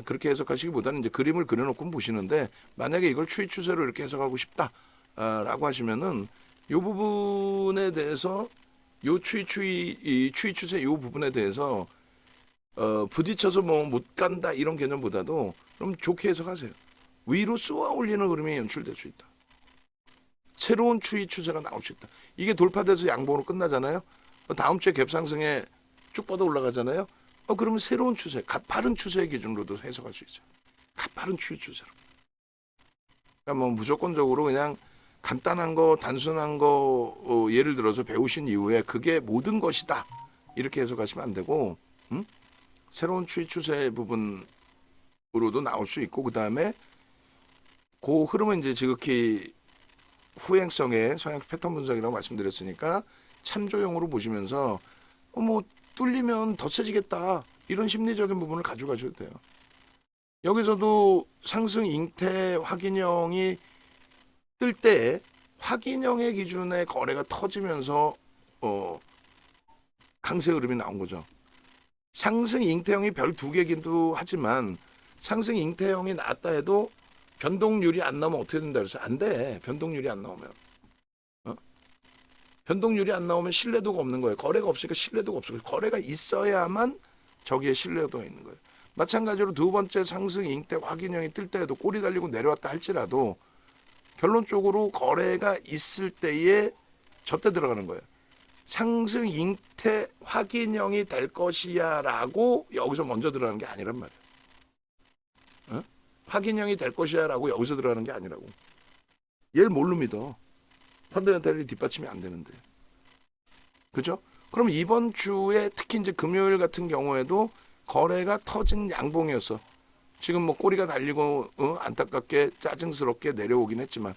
그렇게 해석하시기보다는 이제 그림을 그려놓고 보시는데 만약에 이걸 추이 추세로 이렇게 해석하고 싶다라고 하시면은 요 부분에 대해서 요 추이 추세 요 부분에 대해서 부딪혀서 못 간다 이런 개념보다도 그럼 좋게 해석하세요. 위로 쏘아 올리는 흐름이 연출될 수 있다. 새로운 추이 추세가 나올 수 있다. 이게 돌파돼서 양봉으로 끝나잖아요. 다음 주에 갭상승에 쭉 뻗어 올라가잖아요. 그러면 새로운 추세, 가파른 추세의 기준으로도 해석할 수 있어요. 가파른 추이 추세로. 그러니까 무조건적으로 그냥 간단한 거, 단순한 거 예를 들어서 배우신 이후에 그게 모든 것이다 이렇게 해석하시면 안 되고 새로운 추이 추세 부분으로도 나올 수 있고 그 다음에 그 흐름은 이제 지극히 후행성의 성향 패턴 분석이라고 말씀드렸으니까 참조용으로 보시면서 뚫리면 더 세지겠다 이런 심리적인 부분을 가져가셔도 돼요. 여기서도 상승 잉태 확인형이 뜰 때 확인형의 기준에 거래가 터지면서 강세 흐름이 나온 거죠. 상승 잉태형이 별 2개기도 하지만 상승 잉태형이 나왔다 해도 변동률이 안 나오면 어떻게 된다 그래서 안 돼. 변동률이 안 나오면. 변동률이 안 나오면 신뢰도가 없는 거예요. 거래가 없으니까 신뢰도가 없어요. 거래가 있어야만 저기에 신뢰도가 있는 거예요. 마찬가지로 두 번째 상승 잉태 확인형이 뜰 때에도 꼬리 달리고 내려왔다 할지라도 결론적으로 거래가 있을 때에 저때 들어가는 거예요. 상승 잉태 확인형이 될 것이야 라고 여기서 먼저 들어가는 게 아니란 말이에요. 확인형이 될 것이야 라고 여기서 들어가는 게 아니라고. 얘를 뭘로 믿어? 펀더멘탈이 뒷받침이 안 되는데. 그죠? 그럼 이번 주에 특히 이제 금요일 같은 경우에도 거래가 터진 양봉이었어. 지금 꼬리가 달리고 안타깝게 짜증스럽게 내려오긴 했지만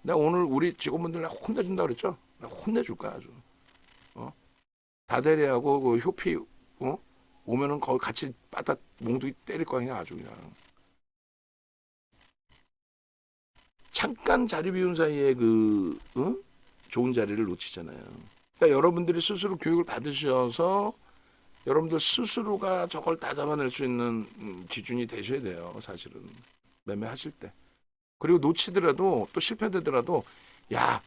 내가 오늘 우리 직원분들 혼내준다 그랬죠? 내가 혼내줄 거야 아주. 다대리하고 그 효피 오면은 거기 같이 빠다 몽둥이 때릴 거야 그냥 아주 그냥. 잠깐 자리 비운 사이에 좋은 자리를 놓치잖아요. 그러니까 여러분들이 스스로 교육을 받으셔서 여러분들 스스로가 저걸 다 잡아낼 수 있는 기준이 되셔야 돼요. 사실은 매매하실 때. 그리고 놓치더라도 또 실패되더라도 야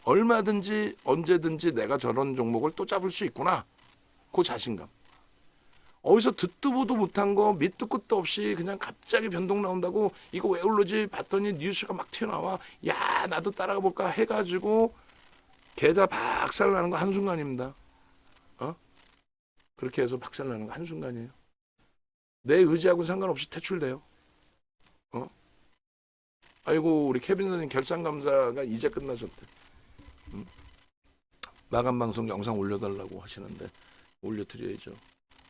얼마든지 언제든지 내가 저런 종목을 또 잡을 수 있구나. 그 자신감. 어디서 듣도 보도 못한 거 밑도 끝도 없이 그냥 갑자기 변동 나온다고 이거 왜 오르지 봤더니 뉴스가 막 튀어나와. 야 나도 따라가 볼까 해가지고 계좌 박살나는 거 한순간입니다. 그렇게 해서 박살나는 거 한순간이에요. 내 의지하고는 상관없이 퇴출돼요. 아이고 우리 케빈 선생님 결산감사가 이제 끝나셨대. 마감 방송 영상 올려달라고 하시는데 올려드려야죠.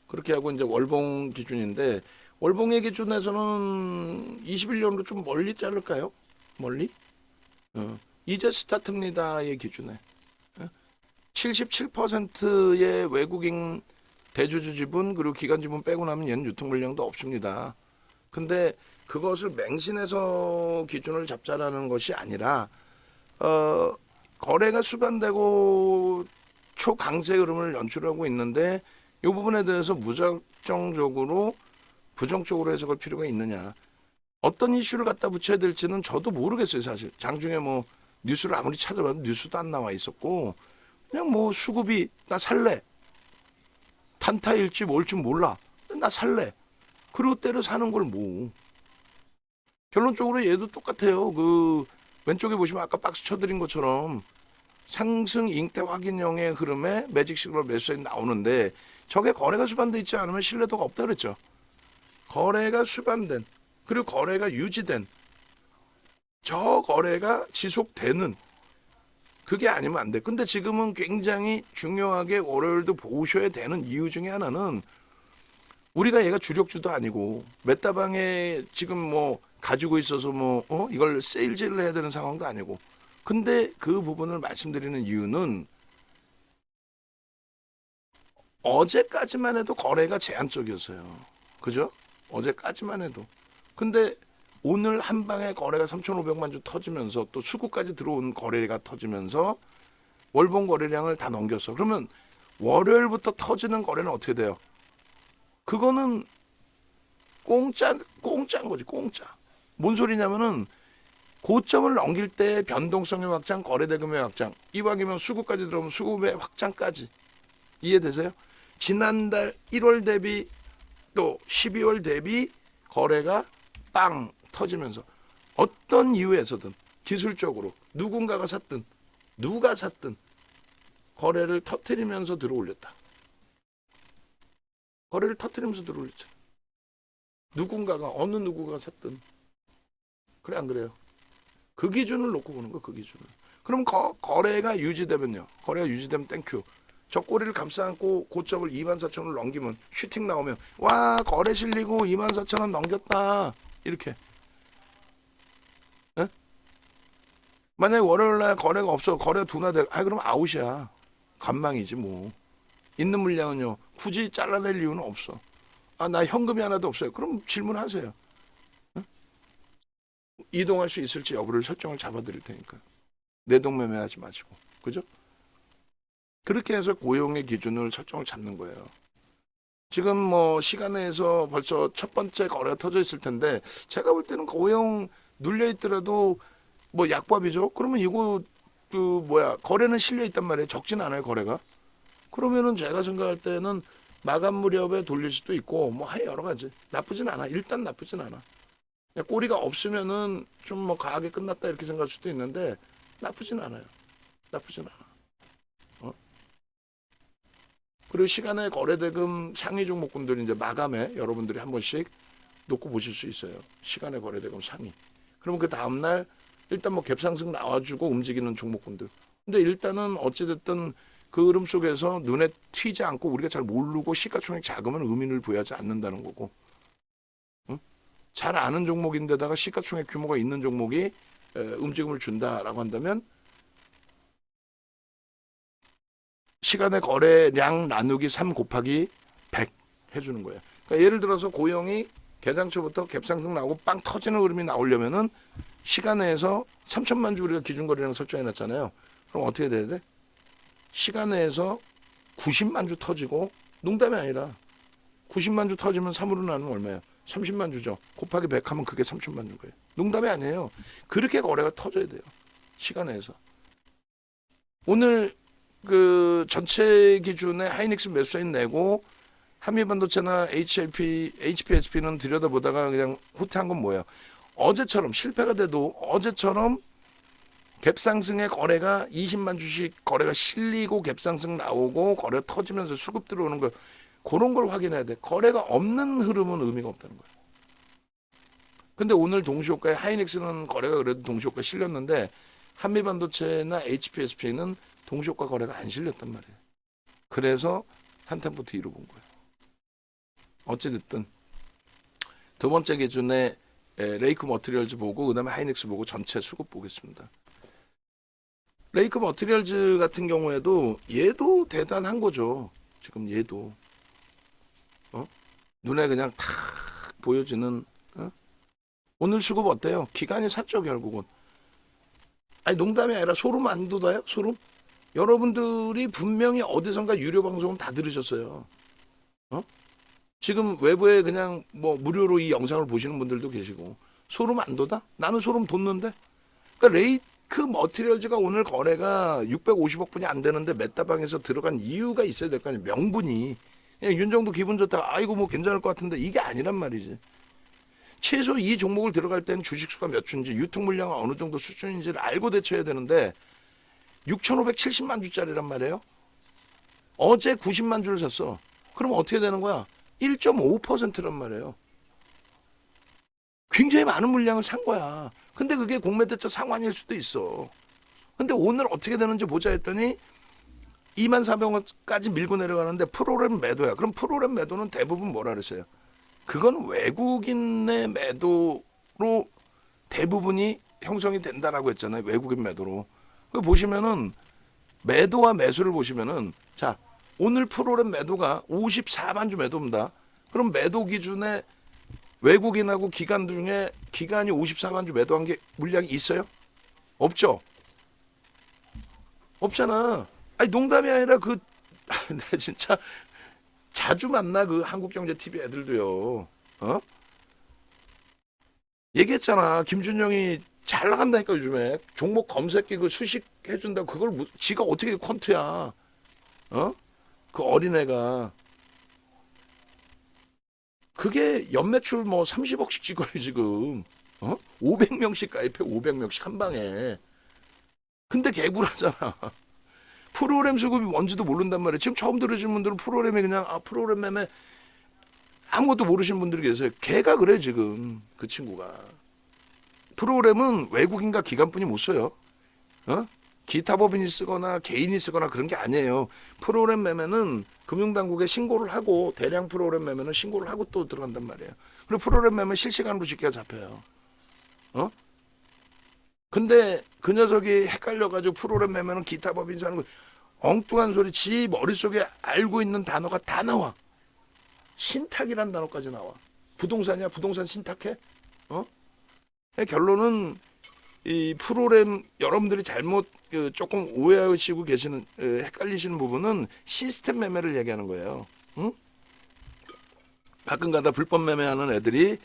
그렇게 하고 이제 월봉 기준인데 월봉의 기준에서는 21년으로 좀 멀리 자를까요? 멀리? 이제 스타트입니다의 기준에 77%의 외국인 대주주 지분 그리고 기관 지분 빼고 나면 얘는 유통 물량도 없습니다. 근데 그것을 맹신해서 기준을 잡자라는 것이 아니라 거래가 수반되고 초강세 흐름을 연출하고 있는데 이 부분에 대해서 무작정적으로 부정적으로 해석할 필요가 있느냐. 어떤 이슈를 갖다 붙여야 될지는 저도 모르겠어요. 사실 장중에 뭐 뉴스를 아무리 찾아봐도 뉴스도 안 나와 있었고 그냥 뭐 수급이 나 살래. 탄타일지 뭘지 몰라. 나 살래. 그리고 때려 사는 걸 뭐. 결론적으로 얘도 똑같아요. 그 왼쪽에 보시면 아까 박스 쳐드린 것처럼 상승 잉태 확인형의 흐름에 매직 시그널 매수에 나오는데 저게 거래가 수반돼 있지 않으면 신뢰도가 없다 그랬죠. 거래가 수반된 그리고 거래가 유지된 저 거래가 지속되는 그게 아니면 안 돼. 근데 지금은 굉장히 중요하게 월요일도 보셔야 되는 이유 중에 하나는 우리가 얘가 주력주도 아니고 메타방에 지금 뭐 가지고 있어서 뭐 이걸 세일즈를 해야 되는 상황도 아니고 근데 그 부분을 말씀드리는 이유는 어제까지만 해도 거래가 제한적이었어요. 그죠? 어제까지만 해도. 근데 오늘 한 방에 거래가 3,500만 주 터지면서 또 수구까지 들어온 거래가 터지면서 월봉 거래량을 다 넘겼어. 그러면 월요일부터 터지는 거래는 어떻게 돼요? 그거는 공짜인 거지, 공짜. 뭔 소리냐면은 고점을 넘길 때 변동성의 확장, 거래대금의 확장, 이왕이면 수급까지 들어오면 수급의 확장까지. 이해되세요? 지난달 1월 대비 또 12월 대비 거래가 빵 터지면서 어떤 이유에서든 기술적으로 누군가가 샀든 누가 샀든 거래를 터뜨리면서 들어올렸다. 거래를 터뜨리면서 들어올렸죠. 누군가가 어느 누구가 샀든 그래 안 그래요? 그 기준을 놓고 보는 거, 그 기준을. 그럼 거래가 유지되면요. 거래가 유지되면 땡큐. 저 꼬리를 감싸안고 고점을 24,000원을 넘기면 슈팅 나오면 와 거래 실리고 24,000원 넘겼다. 이렇게. 에? 만약에 월요일날 거래가 없어. 거래가 둔화돼. 그럼 아웃이야. 간망이지 뭐. 있는 물량은요. 굳이 잘라낼 이유는 없어. 나 현금이 하나도 없어요. 그럼 질문하세요. 이동할 수 있을지 여부를 설정을 잡아드릴 테니까. 내동매매하지 마시고. 그죠? 그렇게 해서 고용의 기준을 설정을 잡는 거예요. 지금 뭐 시간에서 벌써 첫 번째 거래가 터져 있을 텐데 제가 볼 때는 고용 눌려 있더라도 뭐 약밥이죠. 그러면 이거 거래는 실려 있단 말이에요. 적진 않아요, 거래가. 그러면은 제가 생각할 때는 마감 무렵에 돌릴 수도 있고 뭐 여러 가지. 나쁘진 않아. 일단 나쁘진 않아. 꼬리가 없으면은 좀 뭐 과하게 끝났다 이렇게 생각할 수도 있는데 나쁘진 않아요. 나쁘진 않아. 그리고 시간에 거래대금 상위 종목군들 이제 마감에 여러분들이 한 번씩 놓고 보실 수 있어요. 시간에 거래대금 상위. 그러면 그 다음날 일단 뭐 갭상승 나와주고 움직이는 종목군들. 근데 일단은 어찌됐든 그 흐름 속에서 눈에 튀지 않고 우리가 잘 모르고 시가총액 자금은 의미를 부여하지 않는다는 거고. 응? 잘 아는 종목인데다가 시가총액 규모가 있는 종목이 움직임을 준다라고 한다면 시간의 거래량 나누기 3 곱하기 100 해주는 거예요. 그러니까 예를 들어서 고용이 개장초부터 갭상승 나오고 빵 터지는 흐름이 나오려면은 시간에서 3천만 주 우리가 기준거래량 설정해놨잖아요. 그럼 어떻게 돼야 돼? 시간에서 90만 주 터지고, 농담이 아니라 90만 주 터지면 3으로 나누면 얼마예요? 30만 주죠. 곱하기 100 하면 그게 3천만 주인 거예요. 농담이 아니에요. 그렇게 거래가 터져야 돼요. 시간에서. 오늘 그 전체 기준에 하이닉스 매수인 내고 한미반도체나 HPSP는 들여다보다가 그냥 후퇴한 건 뭐예요? 어제처럼 실패가 돼도 어제처럼 갭상승의 거래가 20만 주씩 거래가 실리고 갭상승 나오고 거래 터지면서 수급 들어오는 거, 그런 걸 확인해야 돼. 거래가 없는 흐름은 의미가 없다는 거예요. 근데 오늘 동시효과에 하이닉스는 거래가 그래도 동시효과 실렸는데 한미반도체나 HPSP는 동시효과 거래가 안 실렸단 말이에요. 그래서 한탄부터 뒤로 본 거예요. 어찌됐든 두 번째 기준에 레이크 머티리얼즈 보고 그다음에 하이닉스 보고 전체 수급 보겠습니다. 레이크 머티리얼즈 같은 경우에도 얘도 대단한 거죠. 지금 얘도 눈에 그냥 탁 보여지는. 오늘 수급 어때요? 기관이 샀죠 결국은. 아니 농담이 아니라 소름 안 돋아요? 소름? 여러분들이 분명히 어디선가 유료 방송은 다 들으셨어요. 지금 외부에 그냥 뭐 무료로 이 영상을 보시는 분들도 계시고 소름 안 돋아? 나는 소름 돋는데. 그러니까 레이크 머티리얼즈가 오늘 거래가 650억 분이 안 되는데 메타방에서 들어간 이유가 있어야 될 거 아니에요. 명분이. 그냥 윤정도 기분 좋다. 아이고 뭐 괜찮을 것 같은데 이게 아니란 말이지. 최소 이 종목을 들어갈 때는 주식수가 몇 주인지 유통 물량은 어느 정도 수준인지를 알고 대처해야 되는데 6,570만 주짜리란 말이에요. 어제 90만 주를 샀어. 그럼 어떻게 되는 거야? 1.5%란 말이에요. 굉장히 많은 물량을 산 거야. 근데 그게 공매대차 상환일 수도 있어. 근데 오늘 어떻게 되는지 보자 했더니 24,000원까지 밀고 내려가는데 프로그램 매도야. 그럼 프로그램 매도는 대부분 뭐라 그랬어요? 그건 외국인의 매도로 대부분이 형성이 된다라고 했잖아요. 외국인 매도로. 그 보시면은 매도와 매수를 보시면은 자 오늘 프로그램 매도가 54만 주 매도입니다. 그럼 매도 기준에 외국인하고 기관 중에 기관이 54만 주 매도한 게 물량이 있어요? 없죠? 없잖아. 아니 농담이 아니라 나 진짜 자주 만나 그 한국경제TV 애들도요. 얘기했잖아. 김준영이 잘 나간다니까 요즘에. 종목 검색기 그 수식 해준다고 그걸 지가 어떻게 퀀트야. 그 어린애가. 그게 연매출 뭐 30억씩 찍어요 지금. 500명씩 가입해. 500명씩 한 방에. 근데 개구라잖아. 프로그램 수급이 뭔지도 모른단 말이에요. 지금 처음 들으시는 분들은 프로그램이 그냥 프로그램 매매 아무것도 모르시는 분들이 계세요. 걔가 그래 지금 그 친구가. 프로그램은 외국인과 기관뿐이 못 써요. 기타 법인이 쓰거나 개인이 쓰거나 그런 게 아니에요. 프로그램 매매는 금융당국에 신고를 하고 대량 프로그램 매매는 신고를 하고 또 들어간단 말이에요. 그리고 프로그램 매매 실시간으로 집계가 잡혀요. 근데 그 녀석이 헷갈려가지고 프로그램 매매는 기타 법인이 하는 거 엉뚱한 소리 지 머릿속에 알고 있는 단어가 다 나와. 신탁이란 단어까지 나와. 부동산이야? 부동산 신탁해? 결론은 이 프로그램 여러분들이 잘못 조금 오해하시고 계시는 헷갈리시는 부분은 시스템 매매를 얘기하는 거예요. 가끔가다 불법 매매하는 애들이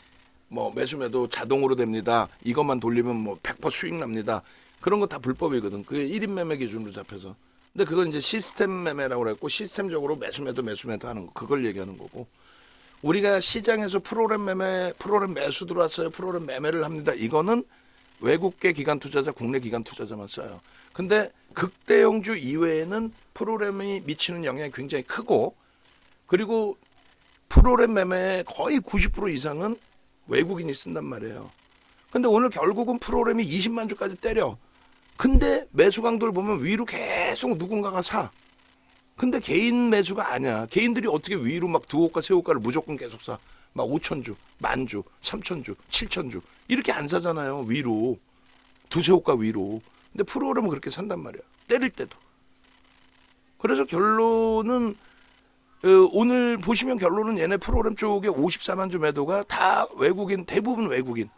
뭐 매수매도 자동으로 됩니다. 이것만 돌리면 뭐 100% 수익 납니다. 그런 거 다 불법이거든. 그게 1인 매매 기준으로 잡혀서. 근데 그건 이제 시스템 매매라고 그랬고 시스템적으로 매수매도 하는 거. 그걸 얘기하는 거고. 우리가 시장에서 프로그램 매수 들어왔어요. 프로그램 매매를 합니다. 이거는 외국계 기관 투자자, 국내 기관 투자자만 써요. 근데 극대형주 이외에는 프로그램이 미치는 영향이 굉장히 크고 그리고 프로그램 매매의 거의 90% 이상은 외국인이 쓴단 말이에요. 근데 오늘 결국은 프로그램이 20만 주까지 때려. 근데 매수 강도를 보면 위로 계속 누군가가 사. 근데 개인 매수가 아니야. 개인들이 어떻게 위로 막 두호가 세호가를 무조건 계속 사. 막 5,000주, 10,000주, 3,000주, 7,000주 이렇게 안 사잖아요. 위로. 두세 호가 위로. 근데 프로그램은 그렇게 산단 말이야. 때릴 때도. 그래서 결론은 오늘 보시면 결론은 얘네 프로그램 쪽에 54만 주 매도가 다 외국인, 대부분 외국인.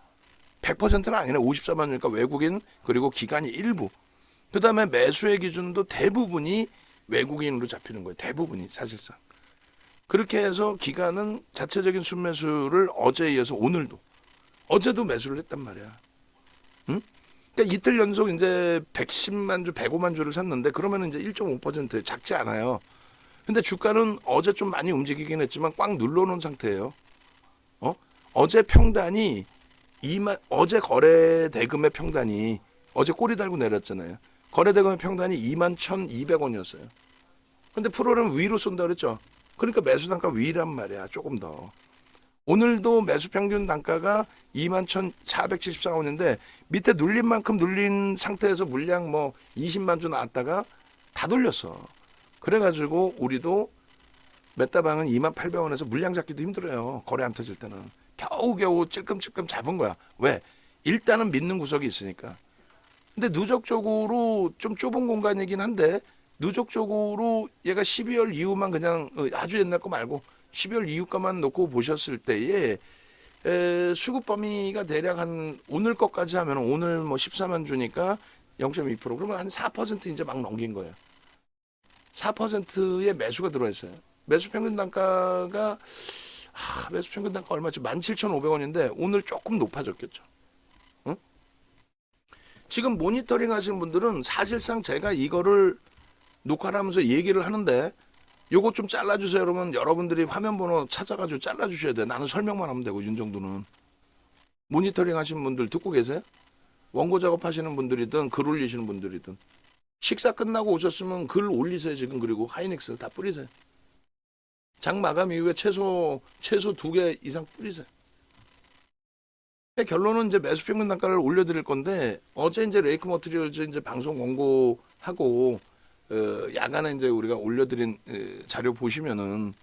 100%는 아니네. 54만 주니까 외국인 그리고 기관이 일부. 그다음에 매수의 기준도 대부분이 외국인으로 잡히는 거예요. 대부분이 사실상. 그렇게 해서 기관은 자체적인 순매수를 어제에 이어서 오늘도 어제도 매수를 했단 말이야. 응? 그러니까 이틀 연속 이제 110만 주, 105만 주를 샀는데 그러면 이제 1.5% 작지 않아요. 근데 주가는 어제 좀 많이 움직이긴 했지만 꽉 눌러놓은 상태예요. 어제 평단이 어제 거래 대금의 평단이 어제 꼬리 달고 내렸잖아요. 거래 대금의 평단이 21,200원이었어요. 근데 프로는 위로 쏜다 그랬죠. 그러니까 매수 단가 위란 말이야. 조금 더. 오늘도 매수 평균 단가가 21,474원인데 밑에 눌린 만큼 눌린 상태에서 물량 뭐 20만 주 나왔다가 다 돌렸어. 그래가지고 우리도 메타방은 28,000원에서 물량 잡기도 힘들어요. 거래 안 터질 때는. 겨우겨우 찔끔찔끔 잡은 거야. 왜? 일단은 믿는 구석이 있으니까. 근데 누적적으로 좀 좁은 공간이긴 한데 누적적으로 얘가 12월 이후만 그냥 아주 옛날 거 말고 12월 이후 거만 놓고 보셨을 때에 수급 범위가 대략 한 오늘 것까지 하면 오늘 뭐 14만 주니까 0.2% 그러면 한 4% 이제 막 넘긴 거예요. 4%의 매수가 들어와 있어요. 매수 평균 단가가 매수 평균 단가 얼마지? 17,500원인데 오늘 조금 높아졌겠죠. 응? 지금 모니터링 하시는 분들은 사실상 제가 이거를 녹화를 하면서 얘기를 하는데 요거 좀 잘라주세요. 그러면 여러분들이 화면 번호 찾아가지고 잘라주셔야 돼. 나는 설명만 하면 되고 윤 정도는. 모니터링 하시는 분들 듣고 계세요? 원고 작업하시는 분들이든 글 올리시는 분들이든 식사 끝나고 오셨으면 글 올리세요. 지금 그리고 하이닉스 다 뿌리세요. 장 마감 이후에 최소 2개 이상 뿌리세요. 결론은 이제 매수 평균 단가를 올려드릴 건데 어제 이제 레이크 머티리얼즈 이제 방송 권고하고 야간에 이제 우리가 올려드린 자료 보시면은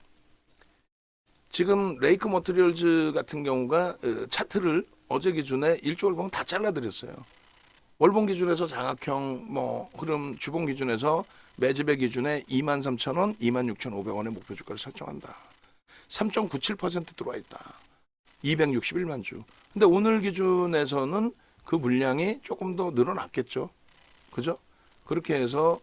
지금 레이크 머티리얼즈 같은 경우가 차트를 어제 기준에 일주월봉 다 잘라드렸어요. 월봉 기준에서 장악형 뭐 흐름 주봉 기준에서 매집의 기준에 23,000원, 26,500원의 목표 주가를 설정한다. 3.97% 들어와 있다. 261만 주. 근데 오늘 기준에서는 그 물량이 조금 더 늘어났겠죠. 그죠? 그렇게 해서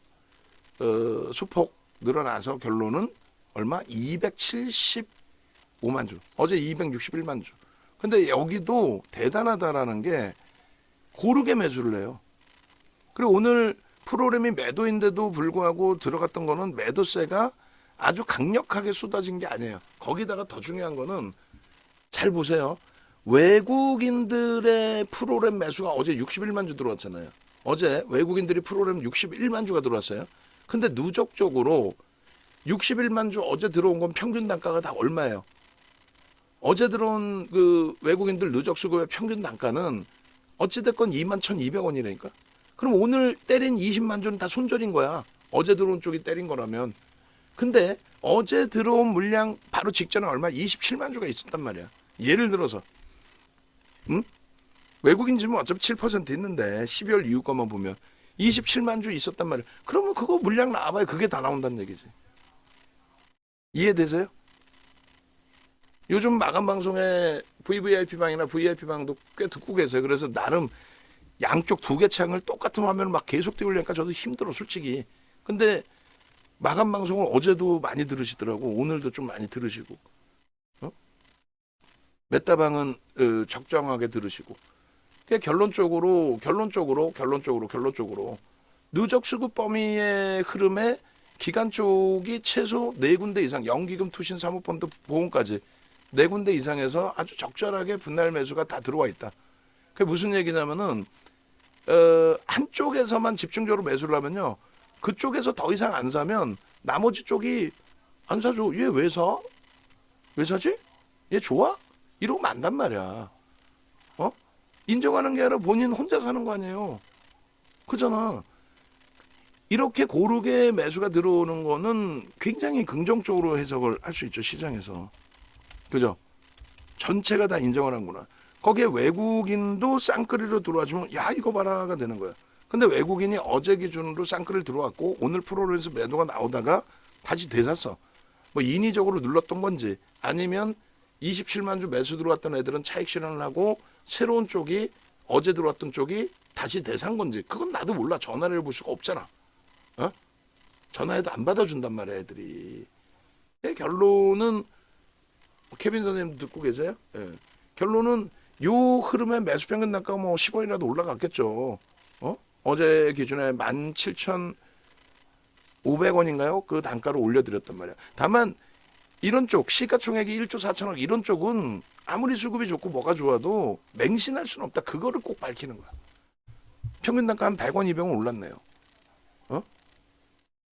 수폭 늘어나서 결론은 얼마? 275만 주. 어제 261만 주. 근데 여기도 대단하다라는 게 고르게 매수를 해요. 그리고 오늘 프로그램이 매도인데도 불구하고 들어갔던 거는 매도세가 아주 강력하게 쏟아진 게 아니에요. 거기다가 더 중요한 거는 잘 보세요. 외국인들의 프로그램 매수가 어제 61만 주 들어왔잖아요. 어제 외국인들이 프로그램 61만 주가 들어왔어요. 근데 누적적으로 61만 주 어제 들어온 건 평균 단가가 다 얼마예요? 어제 들어온 그 외국인들 누적 수급의 평균 단가는 어찌됐건 21,200원이라니까. 그럼 오늘 때린 20만 주는 다 손절인 거야. 어제 들어온 쪽이 때린 거라면. 근데 어제 들어온 물량 바로 직전에 얼마? 27만 주가 있었단 말이야. 예를 들어서 응? 외국인 지분 어차피 7% 있는데 12월 이후 거만 보면 27만 주 있었단 말이야. 그러면 그거 물량 나와봐야 그게 다 나온다는 얘기지. 이해되세요? 요즘 마감 방송에 VVIP 방이나 VIP 방도 꽤 듣고 계세요. 그래서 나름 양쪽 두 개 창을 똑같은 화면을 막 계속 띄우려니까 저도 힘들어 솔직히. 근데 마감 방송을 어제도 많이 들으시더라고. 오늘도 좀 많이 들으시고. 메타방은 적정하게 들으시고. 결론적으로 누적 수급 범위의 흐름에 기관 쪽이 최소 4군데 이상 연기금 투신 사모펀드 보험까지 4군데 이상에서 아주 적절하게 분할 매수가 다 들어와 있다. 그게 무슨 얘기냐면은 한쪽에서만 집중적으로 매수를 하면요. 그쪽에서 더 이상 안 사면 나머지 쪽이 안 사줘. 얘 왜 사? 왜 사지? 얘 좋아? 이러고 만단 말이야. 인정하는 게 아니라 본인 혼자 사는 거 아니에요. 그잖아. 이렇게 고르게 매수가 들어오는 거는 굉장히 긍정적으로 해석을 할 수 있죠. 시장에서. 그죠? 전체가 다 인정을 한구나. 거기에 외국인도 쌍끌이로 들어와주면 야 이거 봐라가 되는 거야. 근데 외국인이 어제 기준으로 쌍끌이 들어왔고 오늘 프로그램에서 매도가 나오다가 다시 되샀어. 뭐 인위적으로 눌렀던 건지 아니면 27만 주 매수 들어왔던 애들은 차익 실현을 하고 새로운 쪽이 어제 들어왔던 쪽이 다시 대산 건지 그건 나도 몰라. 전화를 해볼 수가 없잖아. 어? 전화해도 안 받아준단 말이야 애들이. 결론은 케빈 선생님 듣고 계세요? 예. 결론은 요 흐름에 매수 평균 단가가 뭐 10원이라도 올라갔겠죠. 어제 기준에 17,500원인가요? 그 단가를 올려드렸단 말이야. 다만 이런 쪽 시가총액이 1조 4천억 이런 쪽은 아무리 수급이 좋고 뭐가 좋아도 맹신할 수는 없다. 그거를 꼭 밝히는 거야. 평균 단가 한 100원, 200원 올랐네요.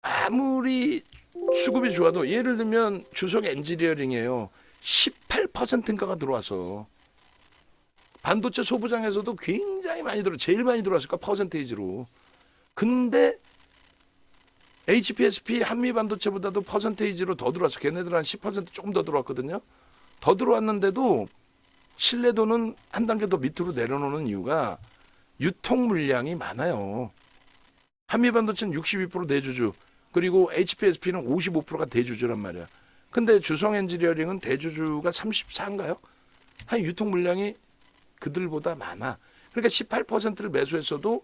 아무리 수급이 좋아도 예를 들면 주석 엔지니어링이에요. 18%인가가 들어와서 반도체 소부장에서도 굉장히 많이 제일 많이 들어왔을까 퍼센테이지로. 근데 HPSP 한미반도체보다도 퍼센테이지로 더 들어왔어. 걔네들 한 10% 조금 더 들어왔거든요. 더 들어왔는데도 신뢰도는 한 단계 더 밑으로 내려놓는 이유가 유통 물량이 많아요. 한미반도체는 62% 대주주, 그리고 HPSP는 55%가 대주주란 말이야. 근데 주성 엔지니어링은 대주주가 34인가요? 한 유통 물량이 그들보다 많아. 그러니까 18%를 매수했어도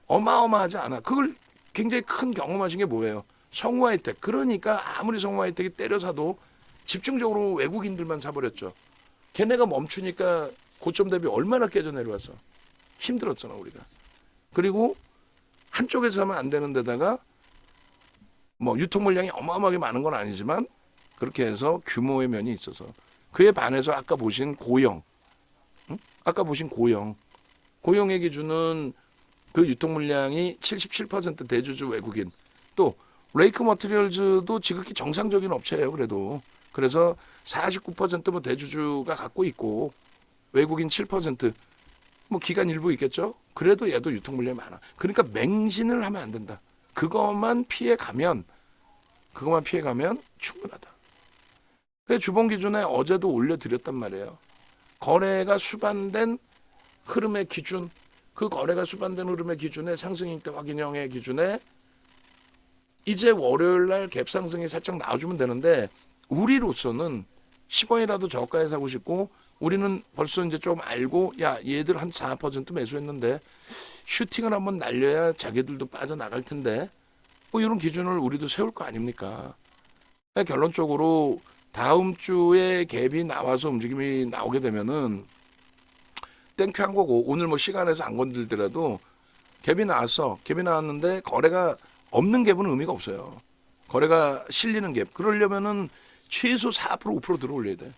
어마어마하지 않아. 그걸 굉장히 큰 경험하신 게 뭐예요? 성우하이텍. 그러니까 아무리 성우하이텍이 때려 사도 집중적으로 외국인들만 사버렸죠. 걔네가 멈추니까 고점 대비 얼마나 깨져 내려와서 힘들었잖아 우리가. 그리고 한쪽에서 하면 안 되는 데다가 뭐 유통 물량이 어마어마하게 많은 건 아니지만 그렇게 해서 규모의 면이 있어서 그에 반해서 아까 보신 고영, 아까 보신 고영의 기준은 그 유통 물량이 77% 대주주 외국인. 또 레이크 머티리얼즈도 지극히 정상적인 업체예요. 그래서 49%뭐 대주주가 갖고 있고 외국인 7%뭐 기간 일부 있겠죠. 그래도 얘도 유통 물량이 많아. 그러니까 맹신을 하면 안 된다. 그것만 피해 가면 충분하다. 그래서 주봉 기준에 어제도 올려드렸단 말이에요. 거래가 수반된 흐름의 기준, 그 거래가 수반된 흐름의 기준에 상승익대 확인형의 기준에 이제 월요일날 갭 상승이 살짝 나와주면 되는데 우리로서는 10원이라도 저가에 사고 싶고 우리는 벌써 이제 좀 알고 야 얘들 한 4% 매수했는데 슈팅을 한번 날려야 자기들도 빠져나갈 텐데 뭐 이런 기준을 우리도 세울 거 아닙니까? 결론적으로 다음 주에 갭이 나와서 움직임이 나오게 되면은 땡큐 한 거고 오늘 뭐 시간에서 안 건들더라도 갭이 나왔어. 갭이 나왔는데 거래가 없는 갭은 의미가 없어요. 거래가 실리는 갭. 그러려면은 최소 4% 5% 들어올려야 돼.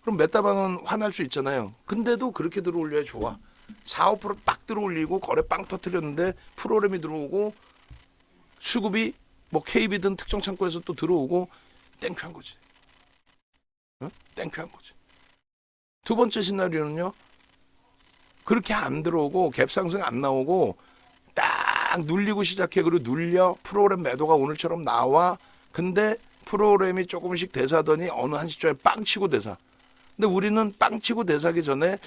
그럼 메타방은 화날 수 있잖아요. 근데도 그렇게 들어올려야 좋아. 4, 5%빡 들어올리고 거래 빵 터뜨렸는데 프로그램이 들어오고 수급이 뭐 KB든 특정 창고에서 또 들어오고 땡큐 한 거지. 땡큐 한 거지. 두 번째 시나리오는요. 그렇게 안 들어오고 갭 상승 안 나오고 딱 눌리고 시작해. 그리고 눌려 프로그램 매도가 오늘처럼 나와. 근데 프로그램이 조금씩 대사더니 어느 한 시점에 빵 치고 대사. 근데 우리는 빵 치고 대사기 전에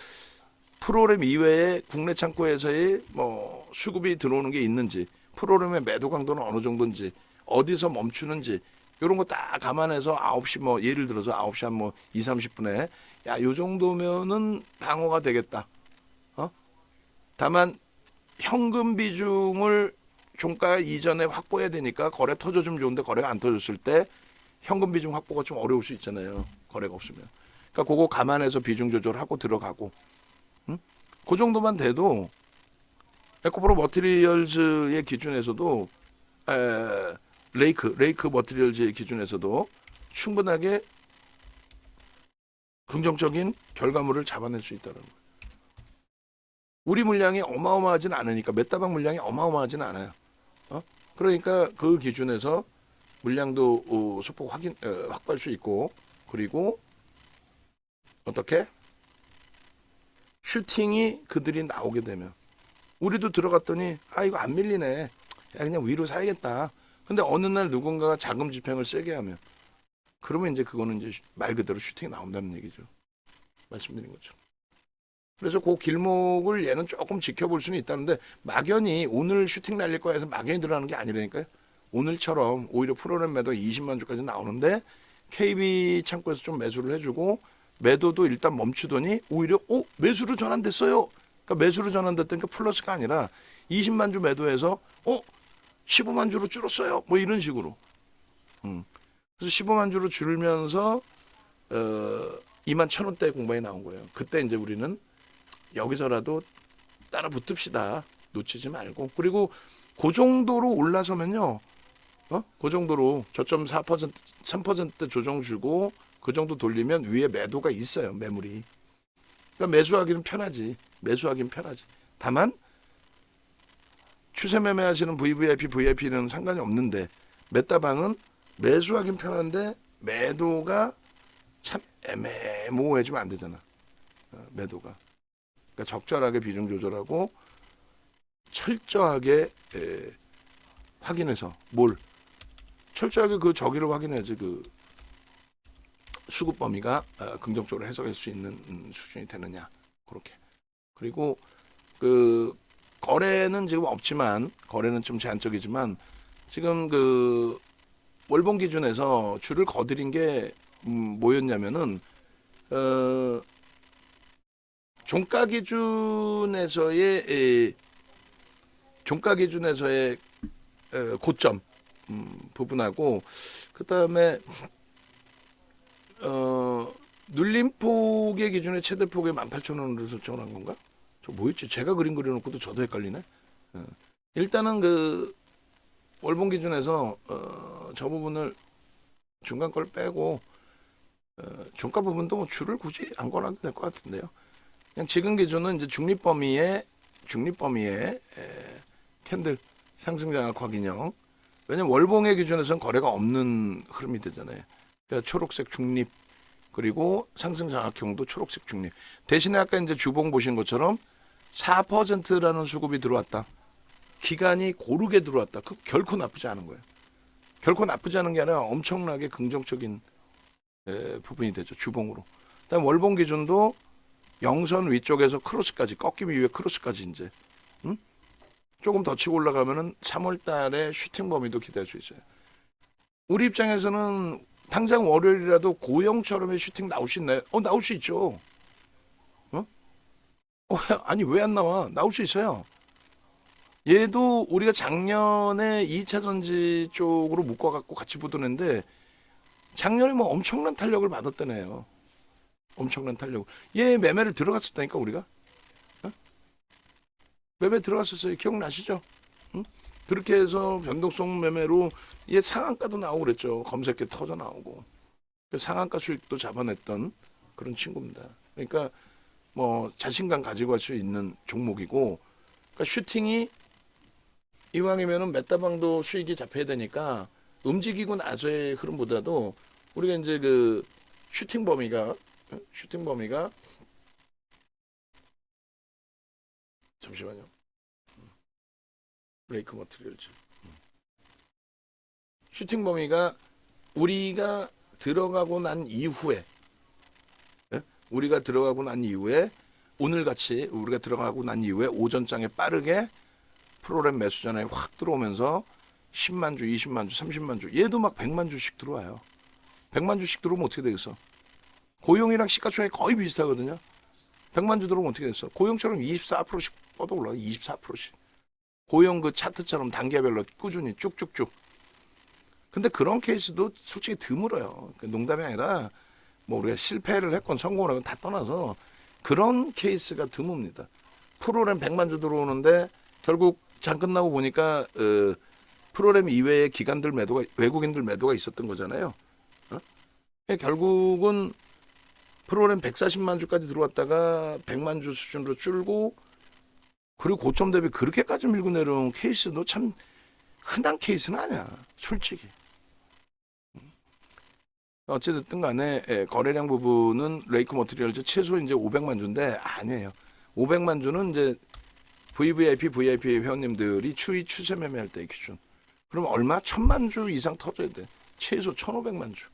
프로그램 이외에 국내 창고에서의 뭐 수급이 들어오는 게 있는지, 프로그램의 매도 강도는 어느 정도인지, 어디서 멈추는지 이런 거 딱 감안해서 9시 뭐 예를 들어서 9시 한 뭐 2, 30분에 야, 요 정도면은 방어가 되겠다. 다만 현금 비중을 종가 이전에 확보해야 되니까 거래 터져주면 좋은데 거래가 안 터졌을 때 현금 비중 확보가 좀 어려울 수 있잖아요. 거래가 없으면. 그러니까 그거 감안해서 비중 조절하고 들어가고. 그 정도만 돼도 에코프로 머티리얼즈의 기준에서도 레이크 머티리얼즈의 기준에서도 충분하게 긍정적인 결과물을 잡아낼 수 있다는 거예요. 우리 물량이 어마어마하진 않으니까 메타방 물량이 어마어마하진 않아요. 그러니까 그 기준에서 물량도 소폭 확보할 수 있고 그리고 어떻게 슈팅이 그들이 나오게 되면 우리도 들어갔더니 아 이거 안 밀리네. 야 그냥 위로 사야겠다. 근데 어느 날 누군가가 자금 집행을 세게 하면 그러면 이제 그거는 이제 말 그대로 슈팅이 나온다는 얘기죠. 말씀드린 거죠. 그래서 그 길목을 얘는 조금 지켜볼 수는 있다는데 막연히 오늘 슈팅 날릴 거야 해서 막연히 들어가는 게 아니라니까요. 오늘처럼 오히려 프로그램 매도 20만 주까지 나오는데 KB 창고에서 좀 매수를 해주고 매도도 일단 멈추더니 오히려 매수로 전환됐어요. 그러니까 매수로 전환됐다니까 플러스가 아니라 20만 주 매도해서 15만 주로 줄었어요. 뭐 이런 식으로. 그래서 15만 주로 줄면서 2만 1,000원대 공방이 나온 거예요. 그때 이제 우리는 여기서라도 따라 붙읍시다. 놓치지 말고. 그리고 그 정도로 올라서면요. 그 정도로 저점 4%, 3% 조정 주고 그 정도 돌리면 위에 매도가 있어요. 매물이. 그러니까 매수하기는 편하지. 매수하기는 편하지. 다만 추세 매매하시는 VVIP, VIP는 상관이 없는데 메타방은 매수하기는 편한데 매도가 참 애매모호해지면 안 되잖아. 매도가. 그러니까 적절하게 비중 조절하고 철저하게 확인해서 철저하게 그 저기를 확인해야지 그 수급 범위가 긍정적으로 해석할 수 있는 수준이 되느냐 그렇게. 그리고 그 거래는 지금 없지만 거래는 좀 제한적이지만 지금 그 월봉 기준에서 줄을 거드린 게 뭐였냐면은 종가 기준에서의 고점 부분하고 그다음에 눌림폭의 기준의 최대폭의 18,000원으로 설정을 한 건가? 저 뭐였지? 제가 그려놓고도 저도 헷갈리네. 일단은 그 월봉 기준에서 저 부분을 중간 걸 빼고 종가 부분도 뭐 줄을 굳이 안 걸어도 될 것 같은데요. 그냥 지금 기준은 이제 중립 범위에 캔들 상승 장악 확인형. 왜냐면 월봉의 기준에서는 거래가 없는 흐름이 되잖아요. 그러니까 초록색 중립 그리고 상승 장악형도 초록색 중립. 대신에 아까 이제 주봉 보신 것처럼 4%라는 수급이 들어왔다. 기간이 고르게 들어왔다. 그 결코 나쁘지 않은 거예요. 결코 나쁘지 않은 게 아니라 엄청나게 긍정적인 부분이 되죠. 주봉으로. 그다음 월봉 기준도 영선 위쪽에서 크로스까지 꺾임 이후에 크로스까지 이제 조금 더 치고 올라가면은 3월 달에 슈팅 범위도 기대할 수 있어요. 우리 입장에서는 당장 월요일이라도 고영처럼의 슈팅 나올 수 있나요? 나올 수 있죠. 아니 왜 안 나와? 나올 수 있어요. 얘도 우리가 작년에 2차 전지 쪽으로 묶어갖고 같이 보던 작년에 뭐 엄청난 탄력을 받았다네요. 엄청난 탄력. 얘 매매를 들어갔었다니까 우리가. 매매 들어갔었어요. 기억나시죠? 그렇게 해서 변동성 매매로 얘 상한가도 나오고 그랬죠. 검색에 터져 나오고. 상한가 수익도 잡아냈던 그런 친구입니다. 그러니까 뭐 자신감 가지고 갈 수 있는 종목이고 그러니까 슈팅이 이왕이면은 메타방도 수익이 잡혀야 되니까 움직이고 나서의 흐름보다도 우리가 이제 그 슈팅 범위가 잠시만요. 브레이크 머티리얼즈. 슈팅 범위가 우리가 들어가고 난 이후에 오늘같이 우리가 들어가고 난 이후에 오전장에 빠르게 프로그램 매수 전에 확 들어오면서 10만 주, 20만 주, 30만 주 얘도 막 100만 주씩 들어와요. 100만 주씩 들어오면 어떻게 되겠어? 고용이랑 시가총액 거의 비슷하거든요. 100만 주 들어오면 어떻게 됐어? 고용처럼 24%씩 뻗어 올라가. 24%씩. 고용 그 차트처럼 단계별로 꾸준히 쭉쭉쭉. 근데 그런 케이스도 솔직히 드물어요. 농담이 아니라 뭐 우리가 실패를 했건 성공을 하건 다 떠나서 그런 케이스가 드뭅니다. 프로그램 100만 주 들어오는데 결국 장 끝나고 보니까 프로그램 이외의 기관들 매도가 외국인들 매도가 있었던 거잖아요. 결국은 프로그램 140만 주까지 들어왔다가 100만 주 수준으로 줄고 그리고 고점 대비 그렇게까지 밀고 내려온 케이스도 참 흔한 케이스는 아니야. 솔직히. 어찌됐든 간에 거래량 부분은 레이크 머티리얼즈 최소 이제 500만 주인데 아니에요. 500만 주는 이제 VVIP, VIP 회원님들이 추세 매매할 때의 기준. 그럼 얼마? 1,000만 주 이상 터져야 돼. 최소 1,500만 주.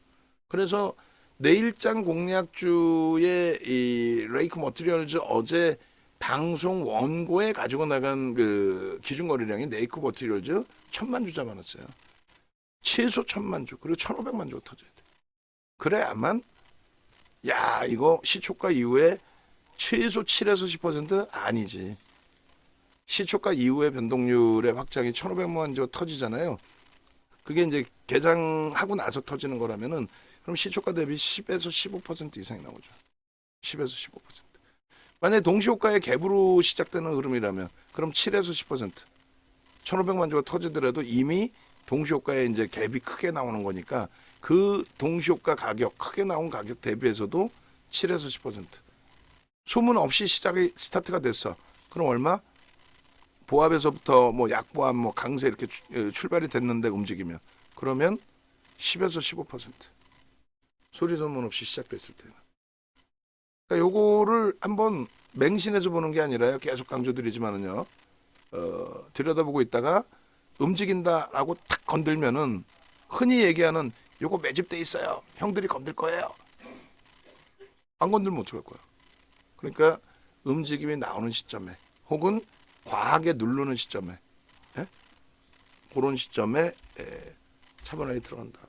그래서 내일장 공략주의 이 레이크 머티리얼즈 어제 방송 원고에 가지고 나간 그 기준 거래량이 레이크 머티리얼즈 1,000만 주 잡아놨어요. 최소 1,000만 주 그리고 1,500만 주가 터져야 돼. 그래야만 이거 시초가 이후에 최소 7에서 10% 아니지. 시초가 이후의 변동률의 확장이 1,500만 원 정도 터지잖아요. 그게 이제 개장하고 나서 터지는 거라면은 그럼 시초가 대비 10에서 15% 이상이 나오죠. 10에서 15%. 만약에 동시호가의 갭으로 시작되는 흐름이라면 그럼 7에서 10%. 1,500만 주가 터지더라도 이미 동시호가에 이제 갭이 크게 나오는 거니까 그 동시호가 가격 크게 나온 가격 대비해서도 7에서 10%. 소문 없이 스타트가 됐어. 그럼 얼마? 보합에서부터 뭐 약보합, 뭐 강세 이렇게 출발이 됐는데 움직이면 그러면 10에서 15%. 소리 소문 없이 시작됐을 때는. 그러니까 요거를 한번 맹신해서 보는 게 아니라요. 계속 강조드리지만은요. 들여다보고 있다가 움직인다라고 탁 건들면은 흔히 얘기하는 요거 매집돼 있어요. 형들이 건들 거예요. 안 건들면 어떡할 거야. 그러니까 움직임이 나오는 시점에 혹은 과하게 누르는 시점에 그런 시점에 차분하게 들어간다.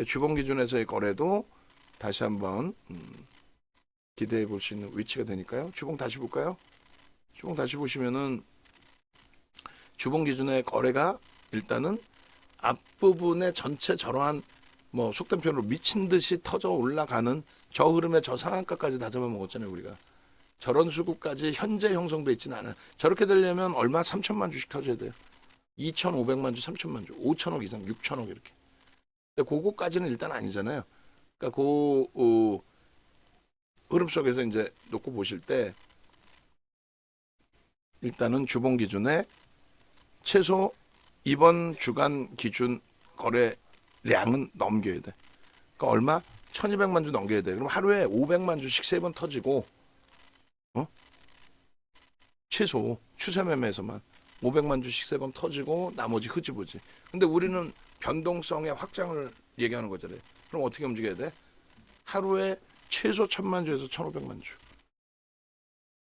주봉 기준에서의 거래도 다시 한번 기대해 볼 수 있는 위치가 되니까요. 주봉 다시 볼까요? 주봉 다시 보시면은 주봉 기준의 거래가 일단은 앞부분에 전체 저러한 뭐 속된 표현으로 미친 듯이 터져 올라가는 저 흐름의 저 상한가까지 다 잡아먹었잖아요. 우리가. 저런 수급까지 현재 형성돼 있지는 않아요. 저렇게 되려면 얼마? 3천만 주씩 터져야 돼요. 2,500만 주, 3천만 주, 5천억 이상, 6천억 이렇게. 근데 그거까지는 일단 아니잖아요. 그러니까 그 흐름 속에서 이제 놓고 보실 때 일단은 주봉 기준에 최소 이번 주간 기준 거래량은 넘겨야 돼. 그러니까 얼마? 1,200만 주 넘겨야 돼. 그럼 하루에 500만 주씩 3번 터지고 최소 추세 매매에서만 500만 주씩 3번 터지고 나머지 흐지부지. 근데 우리는 변동성의 확장을 얘기하는 거잖아요. 그럼 어떻게 움직여야 돼? 하루에 최소 1,000만 주에서 1,500만 주.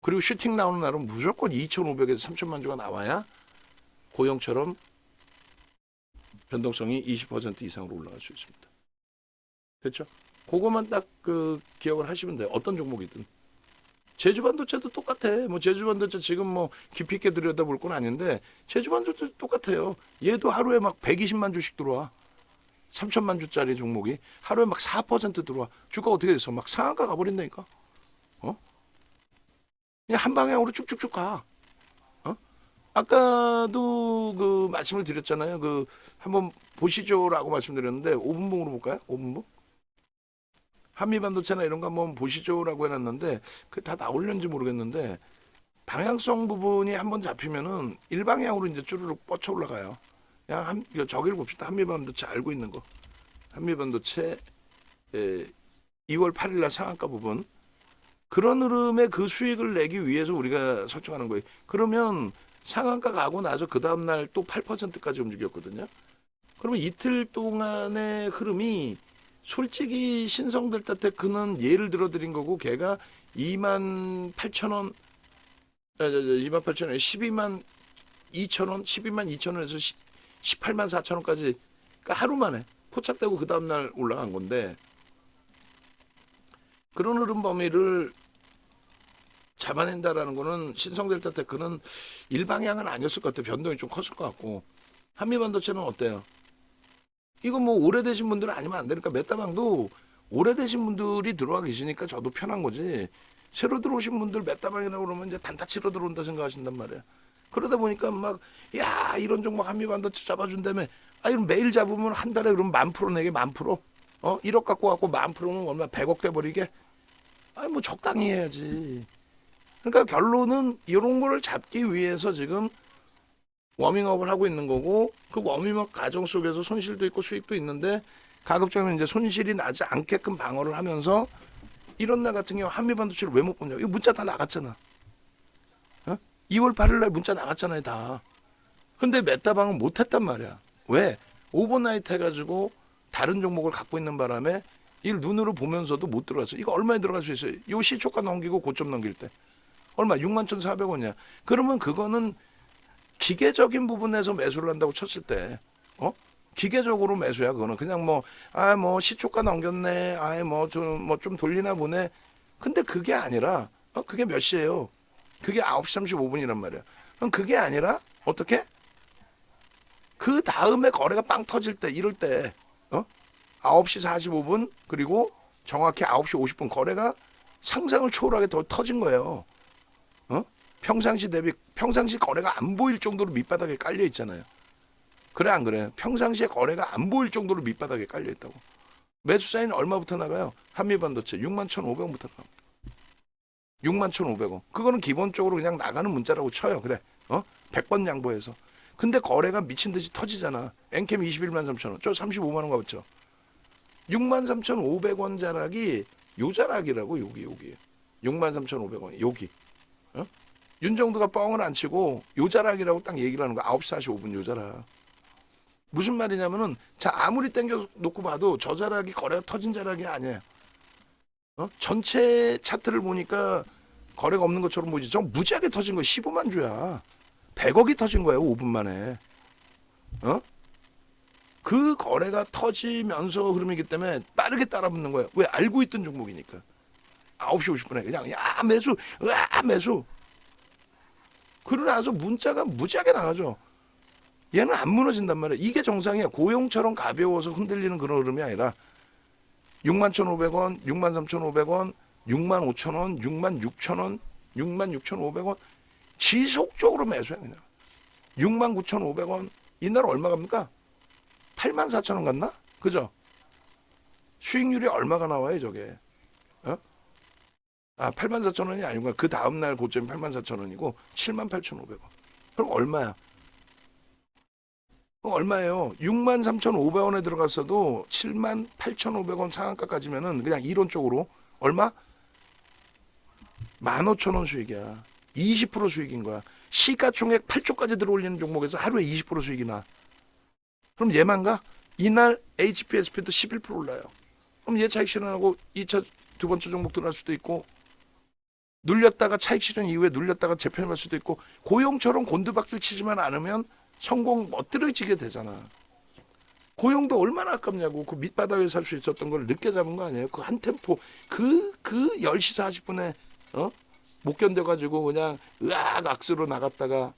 그리고 슈팅 나오는 날은 무조건 2,500에서 3,000만 주가 나와야 고용처럼 변동성이 20% 이상으로 올라갈 수 있습니다. 됐죠? 그거만 딱 그 기억을 하시면 돼요. 어떤 종목이든. 제주반도체도 똑같아. 뭐 제주반도체 지금 뭐 깊이 있게 들여다볼 건 아닌데 제주반도체 똑같아요. 얘도 하루에 막 120만 주씩 들어와. 3천만 주짜리 종목이 하루에 막 4% 들어와. 주가 어떻게 됐어? 막 상한가 가버린다니까. 그냥 한 방향으로 쭉쭉쭉 가. 아까도 그 말씀을 드렸잖아요. 그 한번 보시죠라고 말씀드렸는데 5분봉으로 볼까요? 5분봉? 한미반도체나 이런 거 한번 보시죠라고 해놨는데 그 다 나올는지 모르겠는데 방향성 부분이 한번 잡히면은 일방향으로 이제 쭈르륵 뻗쳐 올라가요. 그냥 저기를 봅시다. 한미반도체 알고 있는 거. 한미반도체 2월 8일 날 상한가 부분. 그런 흐름의 그 수익을 내기 위해서 우리가 설정하는 거예요. 그러면 상한가 가고 나서 그 다음날 또 8%까지 움직였거든요. 그러면 이틀 동안의 흐름이 솔직히 신성델타테크는 예를 들어 드린 거고 걔가 28,000원 28,000원에 12만 2천원 12만 2천원에서 18만 4천원까지 그러니까 하루 만에 포착되고 그 다음날 올라간 건데 그런 흐름 범위를 잡아낸다라는 거는 신성델타테크는 일방향은 아니었을 것 같아요. 변동이 좀 컸을 것 같고 한미반도체는 어때요? 이거 뭐 오래되신 분들은 아니면 안 되니까 메타방도 오래되신 분들이 들어와 계시니까 저도 편한 거지 새로 들어오신 분들 메타방이라고 그러면 이제 단타 치러 들어온다 생각하신단 말이야. 그러다 보니까 막 야 이런 종목 한미반도체 잡아준다며 이런 매일 잡으면 한 달에 그럼 10,000% 내게 10,000%? 1억 갖고 10,000%는 얼마 100억 돼 버리게? 뭐 적당히 해야지. 그러니까 결론은 이런 거를 잡기 위해서 지금 워밍업을 하고 있는 거고 그 워밍업 과정 속에서 손실도 있고 수익도 있는데 가급적이면 이제 손실이 나지 않게끔 방어를 하면서 이런 날 같은 경우 한미반도체를 왜 못 보냐? 이거 문자 다 나갔잖아. 2월 8일 날 문자 나갔잖아요, 다. 근데 메타방은 못 했단 말이야. 왜? 오버나이트 해가지고 다른 종목을 갖고 있는 바람에 이걸 눈으로 보면서도 못 들어갔어. 이거 얼마에 들어갈 수 있어요? 요 시초가 넘기고 고점 넘길 때. 얼마? 61,400원이야. 그러면 그거는 기계적인 부분에서 매수를 한다고 쳤을 때, 기계적으로 매수야, 그거는. 그냥 뭐 시초가 넘겼네. 좀 돌리나 보네. 근데 그게 아니라 그게 몇 시예요? 그게 9시 35분이란 말이야. 그럼 그게 아니라 어떻게? 그 다음에 거래가 빵 터질 때 이럴 때 9시 45분 그리고 정확히 9시 50분 거래가 상상을 초월하게 더 터진 거예요. 평상시 대비 평상시 거래가 안 보일 정도로 밑바닥에 깔려 있잖아요. 그래 안 그래? 평상시에 거래가 안 보일 정도로 밑바닥에 깔려 있다고. 매수 사인 얼마부터 나가요? 한미반도체 61,500원부터 나갑니다. 61,500원. 그거는 기본적으로 그냥 나가는 문자라고 쳐요. 그래. 100번 양보해서. 근데 거래가 미친 듯이 터지잖아. 엔캠 21만 3천원. 저 35만 원 가봤죠. 63,500원 자락이 요 자락이라고 여기. 63,500원 여기. 윤정도가 뻥을 안 치고 요 자락이라고 딱 얘기를 하는 거야. 9시 45분 요 자락. 무슨 말이냐면은 자 아무리 땡겨 놓고 봐도 저 자락이 거래가 터진 자락이 아니에요. 전체 차트를 보니까 거래가 없는 것처럼 보이지. 저 무지하게 터진 거 15만 주야. 100억이 터진 거예요. 5분 만에. 그 거래가 터지면서 흐름이기 때문에 빠르게 따라붙는 거예요. 왜? 알고 있던 종목이니까. 9시 50분에 그냥 야 매수, 으아 매수. 그러고 나서 문자가 무지하게 나가죠. 얘는 안 무너진단 말이야. 이게 정상이야. 고용처럼 가벼워서 흔들리는 그런 흐름이 아니라 61,500원, 63,500원, 65,000원, 66,000원, 66,500원 지속적으로 매수해 그냥. 69,500원 이날 얼마 갑니까? 84,000원 갔나? 그죠? 수익률이 얼마가 나와요 저게? 84,000원이 아니구나. 그 다음날 고점이 84,000원이고 78,500원. 그럼 얼마야? 얼마예요? 63,500원에 들어갔어도 78,500원 상한가까지면은 그냥 이론적으로 얼마? 15,000원 수익이야. 20% 수익인 거야. 시가총액 8조까지 들어올리는 종목에서 하루에 20% 수익이 나. 그럼 얘만 가? 이날 HPSP도 11% 올라요. 그럼 얘 차익 실현하고 2차 두 번째 종목 들어갈 수도 있고 눌렸다가 차익 실현 이후에 눌렸다가 재편할 수도 있고 고용처럼 곤두박질 치지만 않으면 성공 멋들어지게 되잖아. 고용도 얼마나 아깝냐고. 그 밑바닥에 살 수 있었던 걸 늦게 잡은 거 아니에요? 그 한 템포 그 10시 40분에 못 견뎌가지고 그냥 으악 악수로 나갔다가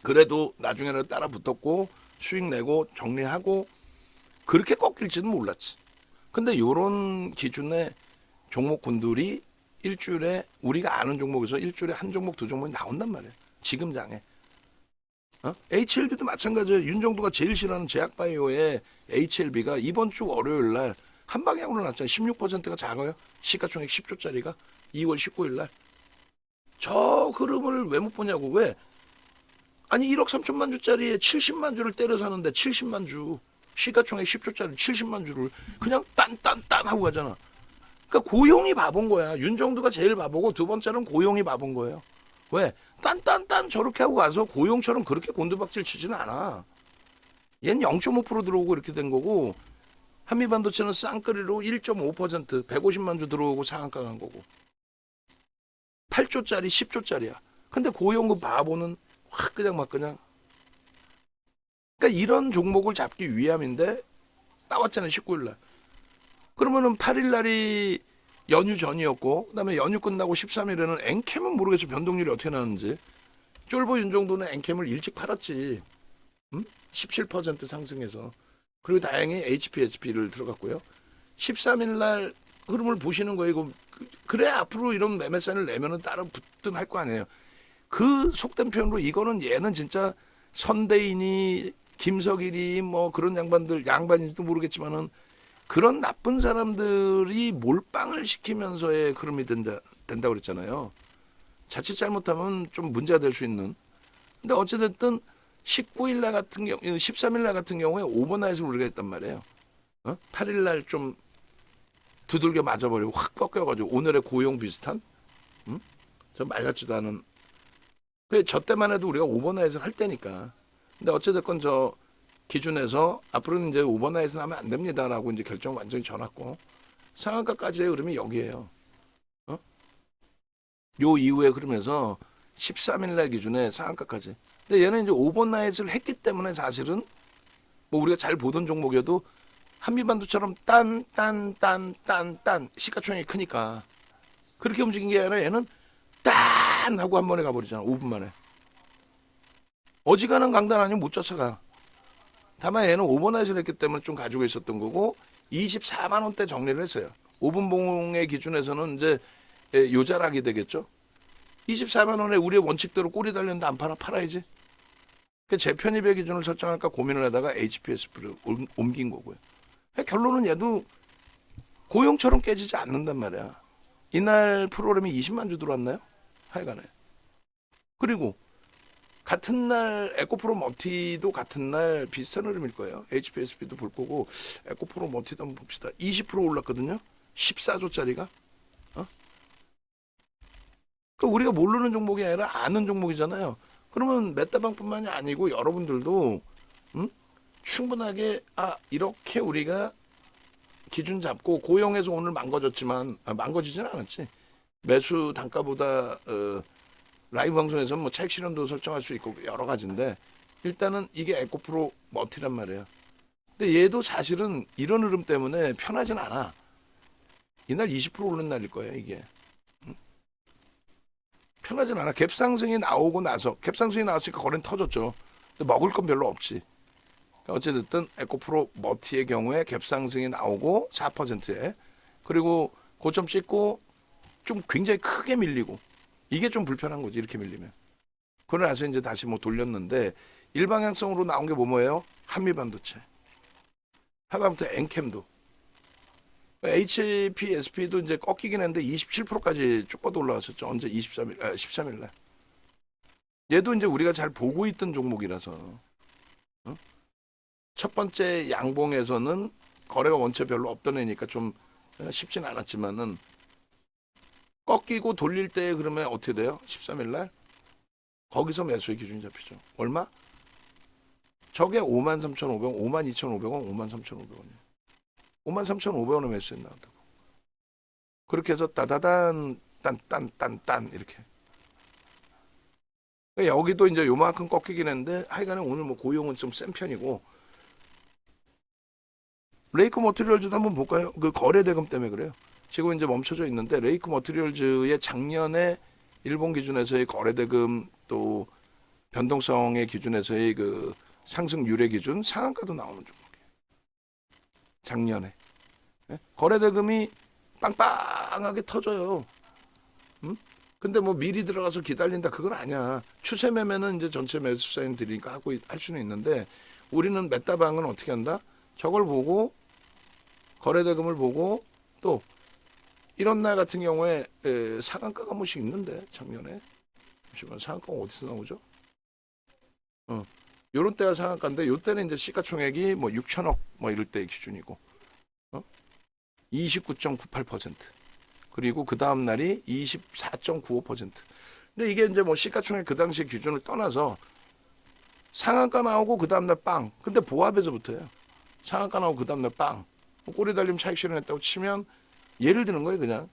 그래도 나중에는 따라 붙었고 수익 내고 정리하고 그렇게 꺾일지는 몰랐지. 근데 요런 기준에 종목군들이 일주일에 우리가 아는 종목에서 일주일에 한 종목 두 종목이 나온단 말이에요. 지금 장에. HLB도 마찬가지예요. 윤정도가 제일 싫어하는 제약바이오의 HLB가 이번 주 월요일 날 한 방향으로 났잖아요. 16%가 작아요. 시가총액 10조짜리가 2월 19일 날. 저 흐름을 왜 못 보냐고. 왜? 아니 1억 3천만 주짜리에 70만 주를 때려 사는데 70만 주 시가총액 10조짜리 70만 주를 그냥 딴 하고 가잖아. 그러니까 고용이 바본 거야. 윤정도가 제일 바보고 두 번째는 고용이 바본 거예요. 왜? 딴 저렇게 하고 가서 고용처럼 그렇게 곤두박질 치지는 않아. 얘는 0.5% 들어오고 이렇게 된 거고 한미반도체는 쌍끌이로 1.5% 150만 주 들어오고 상한가 간 거고 8조짜리 10조짜리야. 근데 고용급 바보는 확 그냥 막 그냥 그러니까 이런 종목을 잡기 위함인데 나왔잖아요. 19일 날. 그러면은 8일 날이 연휴 전이었고 그다음에 연휴 끝나고 13일에는 엔캠은 모르겠어. 변동률이 어떻게 나는지. 쫄보 윤정도는 엔캠을 일찍 팔았지. 17% 상승해서. 그리고 다행히 HPSP를 들어갔고요. 13일 날 흐름을 보시는 거예요. 그래 앞으로 이런 매매사인을 내면은 따라 붙든 할 거 아니에요. 그 속된 표현으로 이거는 얘는 진짜 선대인이 김석일이 뭐 그런 양반인지도 모르겠지만은 그런 나쁜 사람들이 몰빵을 시키면서의 흐름이 된다고 그랬잖아요. 자칫 잘못하면 좀 문제가 될 수 있는. 근데 어찌됐든 19일 날 같은 경우, 13일 날 같은 경우에 오버나잇을 우리가 했단 말이에요. 8일 날 좀 두들겨 맞아버리고 확 꺾여가지고 오늘의 고용 비슷한? 저 말 같지도 않은. 저 때만 해도 우리가 오버나잇을 할 때니까. 근데 어찌됐건 저 기준에서 앞으로는 이제 오버나잇은 하면 안 됩니다라고 이제 결정 완전히 전했고 상한가까지의 흐름이 여기에요. 요 이후에 흐름에서 13일 날 기준에 상한가까지. 근데 얘는 이제 오버나잇을 했기 때문에 사실은 뭐 우리가 잘 보던 종목이어도 한미반도처럼 딴 시가총액이 크니까 그렇게 움직인 게 아니라 얘는 딴 하고 한 번에 가버리잖아. 5분 만에. 어지간한 강단 아니면 못 쫓아가. 다만 얘는 오버나잇을 했기 때문에 좀 가지고 있었던 거고 24만 원대 정리를 했어요. 5분 봉의 기준에서는 이제 요자락이 되겠죠. 24만 원에 우리의 원칙대로 꼬리 달렸는데 안 팔아? 팔아야지. 제 편입의 기준을 설정할까 고민을 하다가 HPSP를 옮긴 거고요. 결론은 얘도 고용처럼 깨지지 않는단 말이야. 이날 프로그램이 20만 주 들어왔나요? 하여간에. 그리고 같은 날 에코프로 머티도 같은 날 비슷한 흐름일 거예요. HPSP도 볼 거고 에코프로 머티도 한번 봅시다. 20% 올랐거든요. 14조짜리가. 그러니까 우리가 모르는 종목이 아니라 아는 종목이잖아요. 그러면 메타방뿐만이 아니고 여러분들도 충분하게 이렇게 우리가 기준 잡고 고용해서 오늘 망가졌지만 망가지지는 않았지. 매수 단가보다 라이브 방송에서 뭐 차익 실현도 설정할 수 있고 여러 가지인데 일단은 이게 에코프로 머티란 말이에요. 근데 얘도 사실은 이런 흐름 때문에 편하진 않아. 이날 20% 오른 날일 거예요 이게. 편하진 않아. 갭상승이 나오고 나서 갭상승이 나왔으니까 거래는 터졌죠. 근데 먹을 건 별로 없지. 그러니까 어쨌든 에코프로 머티의 경우에 갭상승이 나오고 4%에 그리고 고점 찍고 좀 굉장히 크게 밀리고 이게 좀 불편한 거지 이렇게 밀리면. 그러고 나서 이제 다시 뭐 돌렸는데 일방향성으로 나온 게 뭐예요? 한미반도체. 하다못해 엔캠도. HPSP도 이제 꺾이긴 했는데 27%까지 쭉 뻗어 올라갔었죠. 언제 13일 날. 얘도 이제 우리가 잘 보고 있던 종목이라서. 첫 번째 양봉에서는 거래가 원체 별로 없던 애니까 좀 쉽진 않았지만은 꺾이고 돌릴 때 그러면 어떻게 돼요? 13일 날 거기서 매수의 기준이 잡히죠. 얼마? 저게 53,500원, 52,500원, 53,500원이에요. 53,500원에 매수해 나온다고. 그렇게 해서 따다단 딴 이렇게. 여기도 이제 요만큼 꺾이긴 했는데 하여간에 오늘 뭐 고용은 좀 센 편이고 레이크 머티리얼즈도 한번 볼까요? 그 거래 대금 때문에 그래요. 지금 이제 멈춰져 있는데 레이크 머티리얼즈의 작년에 일본 기준에서의 거래 대금 또 변동성의 기준에서의 그 상승 유례 기준 상한가도 나오는 종목이에요. 작년에 거래 대금이 빵빵하게 터져요. 근데 뭐 미리 들어가서 기다린다 그건 아니야. 추세 매매는 이제 전체 매수 사인들이니까 하고 할 수는 있는데 우리는 메타방은 어떻게 한다? 저걸 보고 거래 대금을 보고 또 이런 날 같은 경우에 상한가가 한 번씩 있는데 작년에 잠시만 상한가가 어디서 나오죠? 요런 때가 상한가인데 요 때는 이제 시가총액이 뭐 6천억 뭐 이럴 때 기준이고 29.98% 그리고 그 다음 날이 24.95%. 근데 이게 이제 뭐 시가총액 그 당시 기준을 떠나서 상한가 나오고 그 다음 날 빵. 근데 보합에서부터예요. 상한가 나오고 그 다음 날 빵. 꼬리 달림 차익 실현했다고 치면 예를 드는 거예요, 그냥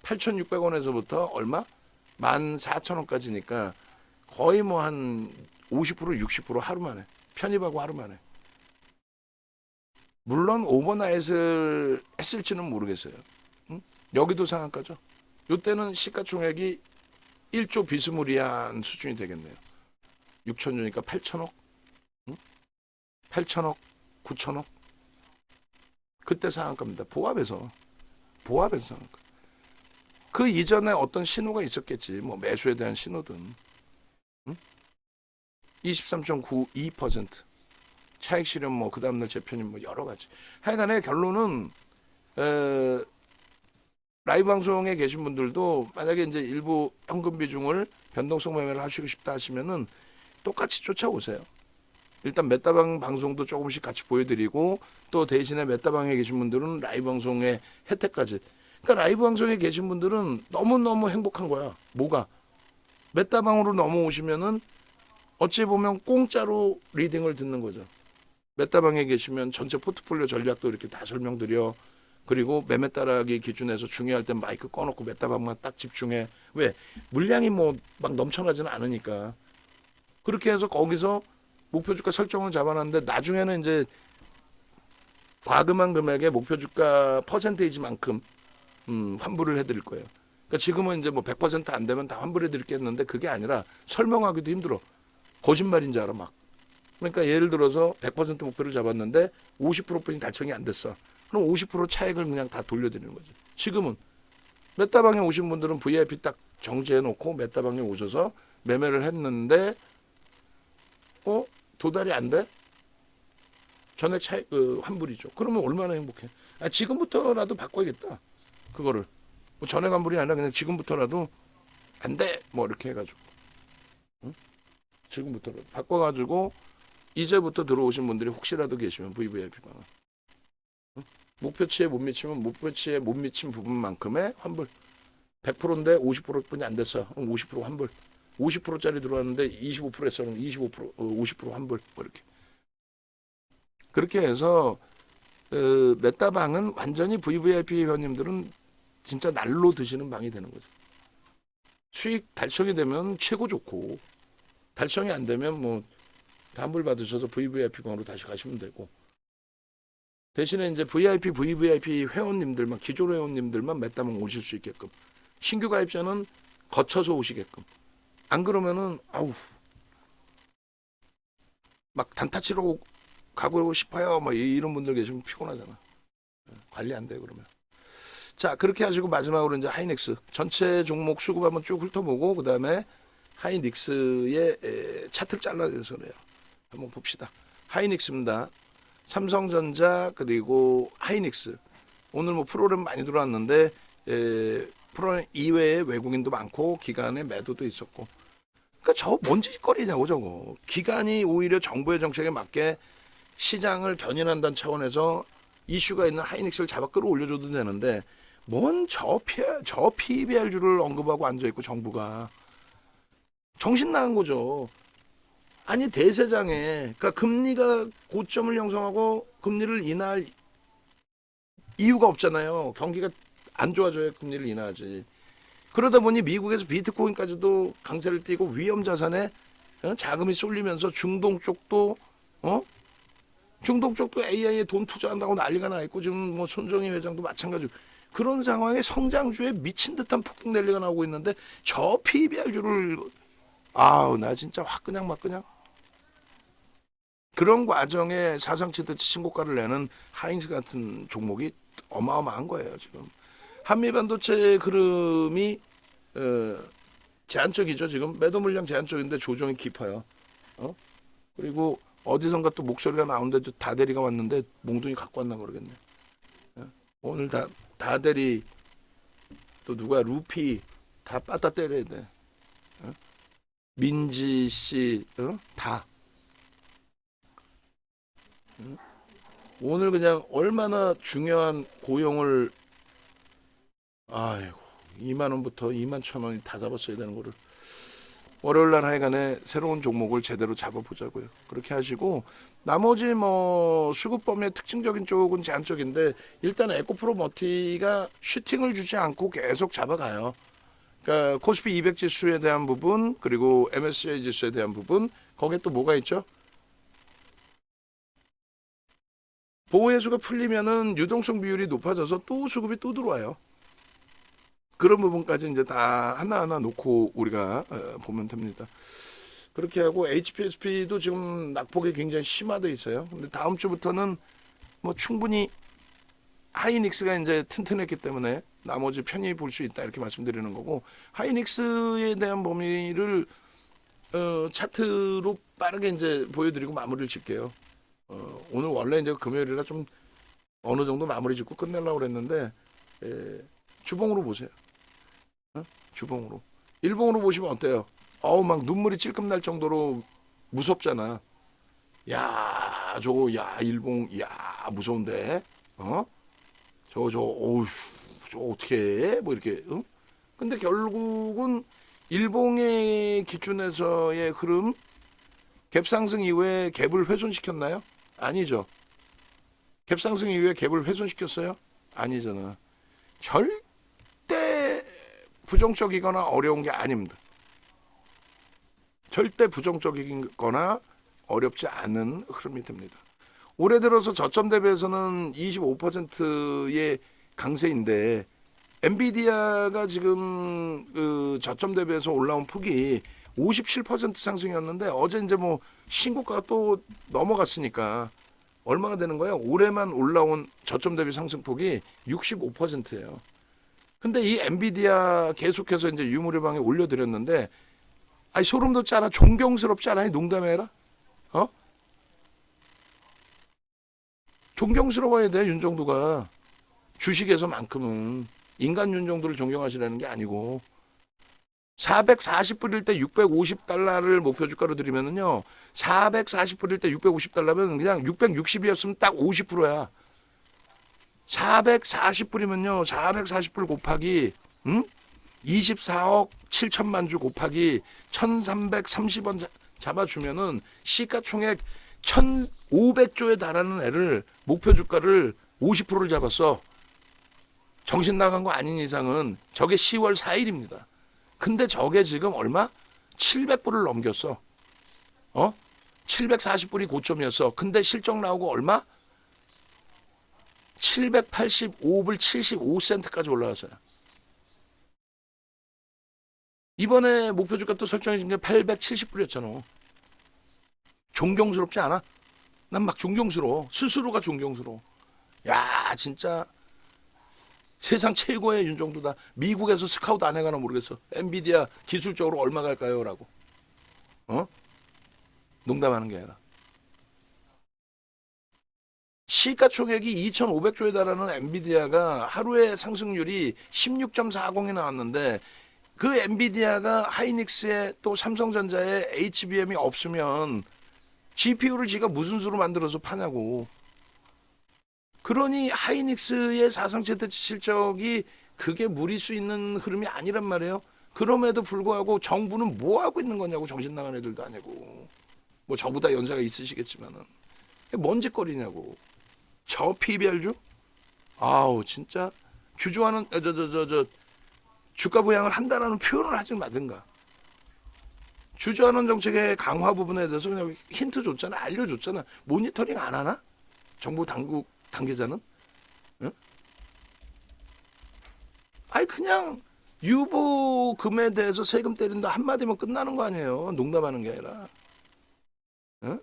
8,600원에서부터 얼마? 14,000원까지니까 거의 뭐 한 50% 60% 하루 만에 편입하고 하루 만에. 물론 오버나잇을 했을지는 모르겠어요. 여기도 상한가죠. 이때는 시가총액이 1조 비스무리한 수준이 되겠네요. 6천조니까 8천억, 8천억, 9천억. 그때 상한가입니다. 보합에서 상한가. 그 이전에 어떤 신호가 있었겠지. 뭐 매수에 대한 신호든. 23.92% 차익 실현 뭐 그 다음날 재편이 뭐 여러 가지. 하여간에 결론은 라이브 방송에 계신 분들도 만약에 이제 일부 현금 비중을 변동성 매매를 하시고 싶다 하시면은 똑같이 쫓아오세요. 일단 메타방 방송도 조금씩 같이 보여드리고 또 대신에 메타방에 계신 분들은 라이브 방송의 혜택까지. 그러니까 라이브 방송에 계신 분들은 너무너무 행복한 거야. 뭐가? 메타방으로 넘어오시면은 어찌 보면 공짜로 리딩을 듣는 거죠. 메타방에 계시면 전체 포트폴리오 전략도 이렇게 다 설명드려. 그리고 매매 따라하기 기준에서 중요할 땐 마이크 꺼놓고 메타방만 딱 집중해. 왜? 물량이 뭐 막 넘쳐나지는 않으니까. 그렇게 해서 거기서 목표 주가 설정을 잡아놨는데 나중에는 이제 과금한 금액의 목표 주가 퍼센테이지만큼 환불을 해드릴 거예요. 그러니까 지금은 이제 뭐 100%안 되면 다 환불해 드리겠는데 그게 아니라 설명하기도 힘들어. 거짓말인 줄 알아 막. 그러니까 예를 들어서 100% 목표를 잡았는데 50%뿐이 달성이 안 됐어. 그럼 50% 차액을 그냥 다 돌려드리는 거지. 지금은 메타방에 오신 분들은 VIP 딱 정지해 놓고 메타방에 오셔서 매매를 했는데 도달이 안 돼? 전액 차익 환불이죠. 그러면 얼마나 행복해. 지금부터라도 바꿔야겠다. 그거를 뭐 전액 환불이 아니라 그냥 지금부터라도 안 돼. 뭐 이렇게 해가지고 응? 지금부터라도 바꿔가지고 이제부터 들어오신 분들이 혹시라도 계시면 VVIP 방은 목표치에 못 미치면 목표치에 못 미친 부분만큼의 환불 100%인데 50%뿐이 안 됐어. 그럼 50% 환불. 50%짜리 들어왔는데 25% 했어. 그럼 25% 50% 환불. 뭐 이렇게. 그렇게 해서 메타방은 완전히 VVIP 회원님들은 진짜 날로 드시는 방이 되는 거죠. 수익 달성이 되면 최고 좋고 달성이 안 되면 뭐 환불 받으셔서 VVIP 방으로 다시 가시면 되고 대신에 이제 VIP, VVIP 회원님들만 기존 회원님들만 메타방 오실 수 있게끔 신규 가입자는 거쳐서 오시게끔 안 그러면은 막 단타 치러 가고 싶어요. 뭐 이런 분들 계시면 피곤하잖아. 관리 안 돼요 그러면. 자 그렇게 하시고 마지막으로 이제 하이닉스 전체 종목 수급 한번 쭉 훑어보고 그 다음에 하이닉스의 차트를 잘라내서 그래요. 한번 봅시다. 하이닉스입니다. 삼성전자 그리고 하이닉스 오늘 뭐 프로그램 많이 들어왔는데 프로그램 이외에 외국인도 많고 기관의 매도도 있었고 그러니까 저 뭔 짓거리냐고 저거. 기관이 오히려 정부의 정책에 맞게 시장을 견인한다는 차원에서 이슈가 있는 하이닉스를 잡아 끌어올려줘도 되는데 뭔 저 PBR주를 언급하고 앉아있고 정부가 정신 나간 거죠. 아니 대세장에 그러니까 금리가 고점을 형성하고 금리를 인하할 이유가 없잖아요. 경기가 안 좋아져야 금리를 인하하지. 그러다 보니 미국에서 비트코인까지도 강세를 띠고 위험 자산에 자금이 쏠리면서 중동 쪽도 AI에 돈 투자한다고 난리가 나 있고 지금 뭐 손정희 회장도 마찬가지고 그런 상황에 성장주에 미친 듯한 폭등 랠리가 나오고 있는데 저 PBR주를 나 진짜 확 그냥 막 그냥 그런 과정에 사상치듯이 신고가를 내는 하이닉스 같은 종목이 어마어마한 거예요 지금. 한미반도체 흐름이 제한적이죠 지금. 매도 물량 제한적인데 조정이 깊어요. 그리고 어디선가 또 목소리가 나오는데 다대리가 왔는데 몽둥이 갖고 왔나 모르겠네. 오늘 다대리 또 누가 루피 다 빠따 때려야 돼. 민지 씨 다. 오늘 그냥 얼마나 중요한 고용을 2만 원부터 2만 1,000원이 다 잡았어야 되는 거를 월요일 날 하여간에 새로운 종목을 제대로 잡아보자고요. 그렇게 하시고 나머지 뭐 수급 범위의 특징적인 쪽은 제한적인데 일단 에코프로 머티가 슈팅을 주지 않고 계속 잡아가요. 그러니까 코스피 200 지수에 대한 부분 그리고 MSCI 지수에 대한 부분 거기에 또 뭐가 있죠? 보호해수가 풀리면은 유동성 비율이 높아져서 또 수급이 또 들어와요. 그런 부분까지 이제 다 하나하나 놓고 우리가 보면 됩니다. 그렇게 하고 HPSP도 지금 낙폭이 굉장히 심화돼 있어요. 근데 다음 주부터는 뭐 충분히 하이닉스가 이제 튼튼했기 때문에 나머지 편히 볼 수 있다 이렇게 말씀드리는 거고 하이닉스에 대한 범위를 차트로 빠르게 이제 보여드리고 마무리를 짓게요. 오늘 원래 이제 금요일이라 좀 어느 정도 마무리 짓고 끝내려고 그랬는데 주봉으로 보세요. 주봉으로. 일봉으로 보시면 어때요? 막 눈물이 찔끔 날 정도로 무섭잖아. 일봉, 무서운데? 저 어떻게 해? 뭐 이렇게, 근데 결국은 일봉의 기준에서의 흐름, 갭 상승 이후에 갭을 훼손시켰나요? 아니죠. 갭 상승 이후에 갭을 훼손시켰어요? 아니잖아. 절대 부정적이거나 어려운 게 아닙니다. 절대 부정적이거나 어렵지 않은 흐름이 됩니다. 올해 들어서 저점 대비해서는 25%의 강세인데 엔비디아가 지금 그 저점 대비해서 올라온 폭이 57% 상승이었는데 어제 이제 뭐 신고가가 또 넘어갔으니까 얼마가 되는 거야? 올해만 올라온 저점 대비 상승폭이 65%예요. 근데 이 엔비디아 계속해서 이제 유무료방에 올려드렸는데, 아니 소름 돋지 않아? 존경스럽지 않아? 농담해라. 어? 존경스러워야 돼 윤정도가. 주식에서만큼은 인간 윤정도를 존경하시라는 게 아니고 440불일 때 650달러를 목표 주가로 드리면은요. 440불일 때 650달러면 그냥 660이었으면 딱 50%야. 440불이면요. 440불 곱하기 24억 7천만 주 곱하기 1330원 잡아주면은 시가총액 1500조에 달하는 애를 목표 주가를 50%를 잡았어. 정신 나간 거 아닌 이상은 저게 10월 4일입니다. 근데 저게 지금 얼마? 700불을 넘겼어. 740불이 고점이었어. 근데 실적 나오고 얼마? 785불 75센트까지 올라왔어요. 이번에 목표 주가 또 설정해진 게 870불이었잖아. 존경스럽지 않아? 난 막 존경스러워. 스스로가 존경스러워. 야, 진짜 세상 최고의 윤정도다. 미국에서 스카우트 안 해가나 모르겠어. 엔비디아 기술적으로 얼마 갈까요? 라고. 농담하는 게 아니라. 시가총액이 2,500조에 달하는 엔비디아가 하루에 상승률이 16.40이 나왔는데 그 엔비디아가 하이닉스에 또 삼성전자에 HBM이 없으면 GPU를 지가 무슨 수로 만들어서 파냐고. 그러니 하이닉스의 사상 최대치 실적이 그게 무리수 있는 흐름이 아니란 말이에요. 그럼에도 불구하고 정부는 뭐 하고 있는 거냐고. 정신 나간 애들도 아니고. 뭐 저보다 연세가 있으시겠지만은 뭔 짓거리냐고. 저 PBR주? 아우 진짜 주주하는 주가 부양을 한다라는 표현을 하지 말든가. 주주하는 정책의 강화 부분에 대해서 그냥 힌트 줬잖아. 알려줬잖아. 모니터링 안 하나? 정부 당국 관계자는? 응? 아니 그냥 유보금에 대해서 세금 때린다 한마디면 끝나는 거 아니에요. 농담하는 게 아니라. 응?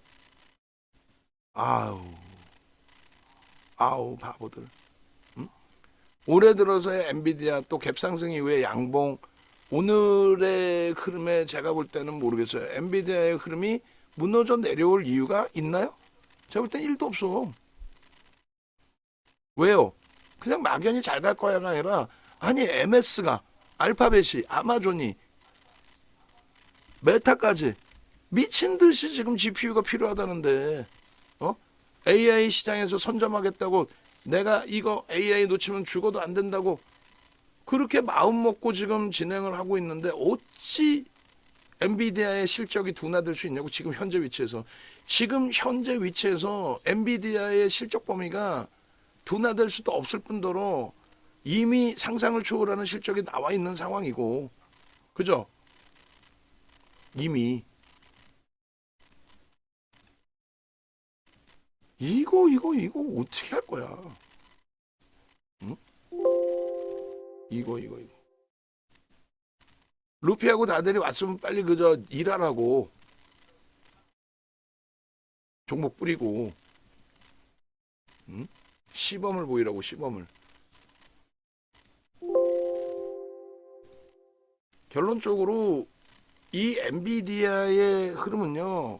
아우 바보들. 응? 올해 들어서의 엔비디아 또 갭상승 이후에 양봉 오늘의 흐름에 제가 볼 때는 모르겠어요. 엔비디아의 흐름이 무너져 내려올 이유가 있나요? 제가 볼 땐 1도 없어. 왜요? 그냥 막연히 잘 갈 거야가 아니라 아니 MS가 알파벳이 아마존이 메타까지 미친 듯이 지금 GPU가 필요하다는데 AI 시장에서 선점하겠다고 내가 이거 AI 놓치면 죽어도 안 된다고 그렇게 마음 먹고 지금 진행을 하고 있는데 어찌 엔비디아의 실적이 둔화될 수 있냐고. 지금 현재 위치에서 엔비디아의 실적 범위가 둔화될 수도 없을 뿐더러 이미 상상을 초월하는 실적이 나와 있는 상황이고, 그죠? 이미 이거 어떻게 할 거야? 응? 이거 루피하고 나들이 왔으면 빨리 그저 일하라고. 종목 뿌리고 응? 시범을 보이라고. 시범을. 결론적으로 이 엔비디아의 흐름은요,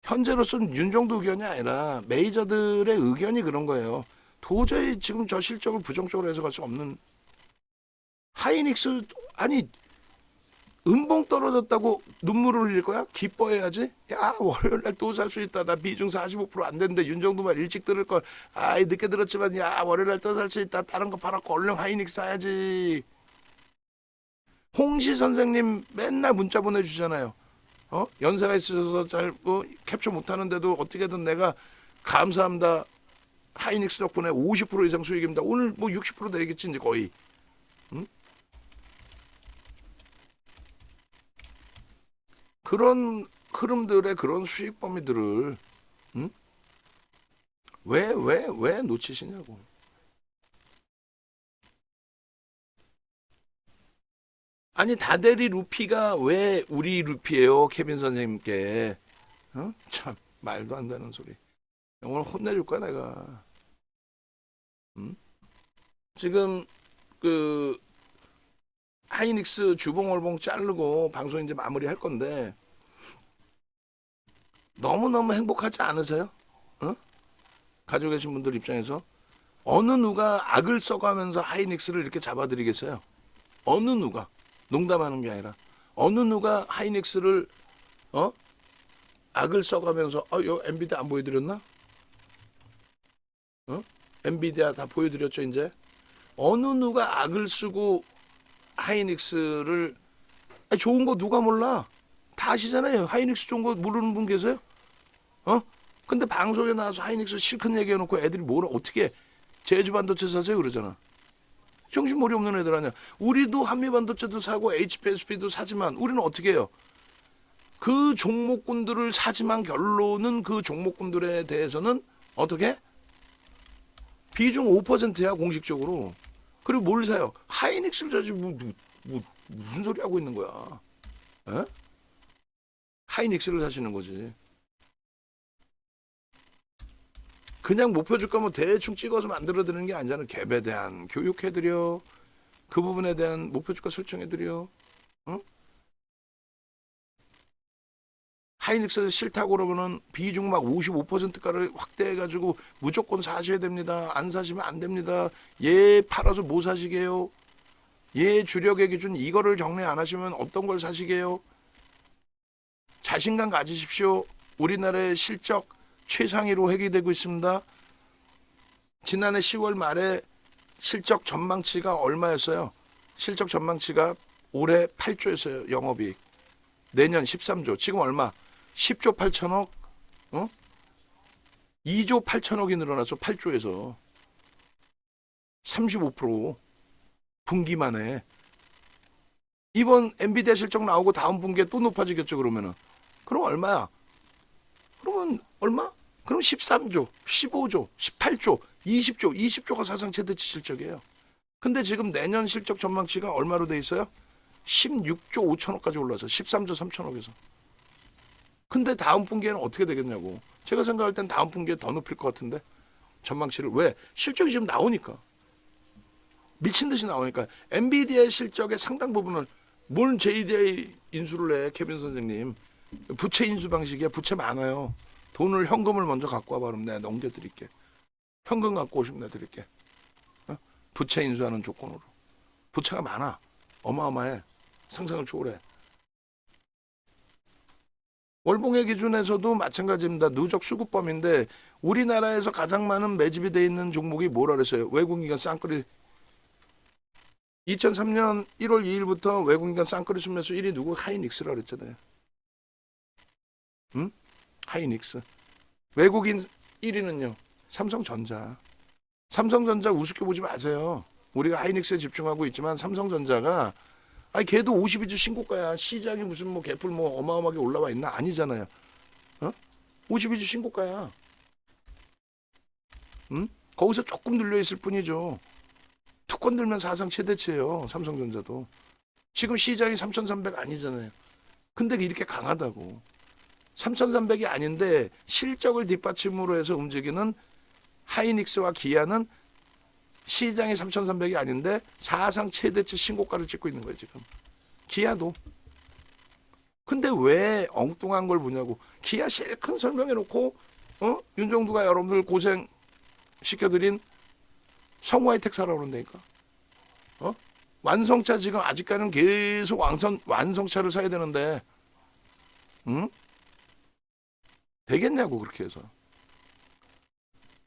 현재로서는 윤정도 의견이 아니라 메이저들의 의견이 그런 거예요. 도저히 지금 저 실적을 부정적으로 해석할 수 없는. 하이닉스 아니 음봉 떨어졌다고 눈물을 흘릴 거야? 기뻐해야지. 야 월요일날 또 살 수 있다. 나 비중 45%안 됐는데 윤정도 말 일찍 들을 걸. 아이 늦게 들었지만 야 월요일날 또 살 수 있다. 다른 거 팔았고 얼른 하이닉스 사야지. 홍시 선생님 맨날 문자 보내주잖아요. 연세가 있어서 잘 캡처 못하는데도 어떻게든 내가 감사합니다. 하이닉스 덕분에 50% 이상 수익입니다. 오늘 뭐 60% 되겠지 이제 거의. 응? 그런 흐름들의 그런 수익 범위들을 응? 왜 놓치시냐고. 아니 다대리 루피가 왜 우리 루피예요, 케빈 선생님께? 참 말도 안 되는 소리. 오늘 혼내줄 거야 내가. 음? 지금 그 하이닉스 주봉월봉 자르고 방송 이제 마무리 할 건데 너무너무 행복하지 않으세요? 어? 가지고 계신 분들 입장에서 어느 누가 악을 써가면서 하이닉스를 이렇게 잡아드리겠어요? 어느 누가? 농담하는 게 아니라 어느 누가 하이닉스를 악을 써가면서 요 엔비디아 안 보여드렸나? 엔비디아 다 보여드렸죠 이제. 어느 누가 악을 쓰고 하이닉스를 좋은 거 누가 몰라? 다 아시잖아요. 하이닉스 좋은 거 모르는 분 계세요? 근데 방송에 나와서 하이닉스 실컷 얘기해놓고 애들이 뭘 어떻게 제주반도체 사세요 그러잖아. 정신머리 없는 애들 아니야. 우리도 한미반도체도 사고 HPSP도 사지만 우리는 어떻게 해요? 그 종목군들을 사지만 결론은 그 종목군들에 대해서는 어떻게? 비중 5%야 공식적으로. 그리고 뭘 사요? 하이닉스를 사지 무슨 소리 하고 있는 거야? 에? 하이닉스를 사시는 거지. 그냥 목표 주가 뭐 대충 찍어서 만들어드리는 게 아니잖아. 갭에 대한 교육해드려. 그 부분에 대한 목표 주가 설정해드려. 하이닉스 싫다고 그러면은 비중 막 55%가를 확대해가지고 무조건 사셔야 됩니다. 안 사시면 안 됩니다. 얘 팔아서 뭐 사시게요? 얘 주력의 기준 이거를 정리 안 하시면 어떤 걸 사시게요? 자신감 가지십시오. 우리나라의 실적 최상위로 회귀되고 있습니다. 지난해 10월 말에 실적 전망치가 얼마였어요? 실적 전망치가 올해 8조였어요. 영업이익. 내년 13조. 지금 얼마? 10조 8천억? 2조 8천억이 늘어나서 8조에서 35% 분기만에. 이번 엔비디아 실적 나오고 다음 분기에 또 높아지겠죠 그러면은. 그럼 얼마야? 그러면 얼마? 그럼 13조, 15조, 18조, 20조, 20조가 사상 최대치 실적이에요. 근데 지금 내년 실적 전망치가 얼마로 돼 있어요? 16조 5천억까지 올라서 13조 3천억에서. 근데 다음 분기에는 어떻게 되겠냐고. 제가 생각할 땐 다음 분기에 더 높일 것 같은데. 전망치를. 왜? 실적이 지금 나오니까. 미친 듯이 나오니까. 엔비디아의 실적의 상당 부분을 뭘 JDI 인수를 해, 케빈 선생님. 부채 인수 방식이야. 부채 많아요. 돈을 현금을 먼저 갖고 와봐. 그럼 내가 넘겨드릴게. 현금 갖고 오시면 내가 드릴게. 부채 인수하는 조건으로. 부채가 많아. 어마어마해. 상상을 초월해. 월봉의 기준에서도 마찬가지입니다. 누적 수급범인데 우리나라에서 가장 많은 매집이 돼 있는 종목이 뭐라 그랬어요? 외국인간 쌍끌이. 2003년 1월 2일부터 외국인간 쌍끌이 순매수 1위 누구? 하이닉스라 그랬잖아요. 응? 하이닉스. 외국인 1위는요. 삼성전자. 삼성전자 우습게 보지 마세요. 우리가 하이닉스에 집중하고 있지만 삼성전자가 걔도 52주 신고가야. 시장이 무슨 뭐 개풀 뭐 어마어마하게 올라와 있나? 아니잖아요. 52주 신고가야. 거기서 조금 눌려 있을 뿐이죠. 투권 들면 사상 최대치예요. 삼성전자도. 지금 시장이 3,300 아니잖아요. 근데 이렇게 강하다고. 3,300이 아닌데 실적을 뒷받침으로 해서 움직이는 하이닉스와 기아는 시장이 3,300이 아닌데 사상 최대치 신고가를 찍고 있는 거예요 지금. 기아도. 근데 왜 엉뚱한 걸 보냐고. 기아 실컷 설명해놓고 윤정두가 여러분들 고생 시켜드린 성우하이텍 사라고 그런다니까. 완성차 지금 아직까지는 계속 완성차를 사야 되는데 되겠냐고 그렇게 해서.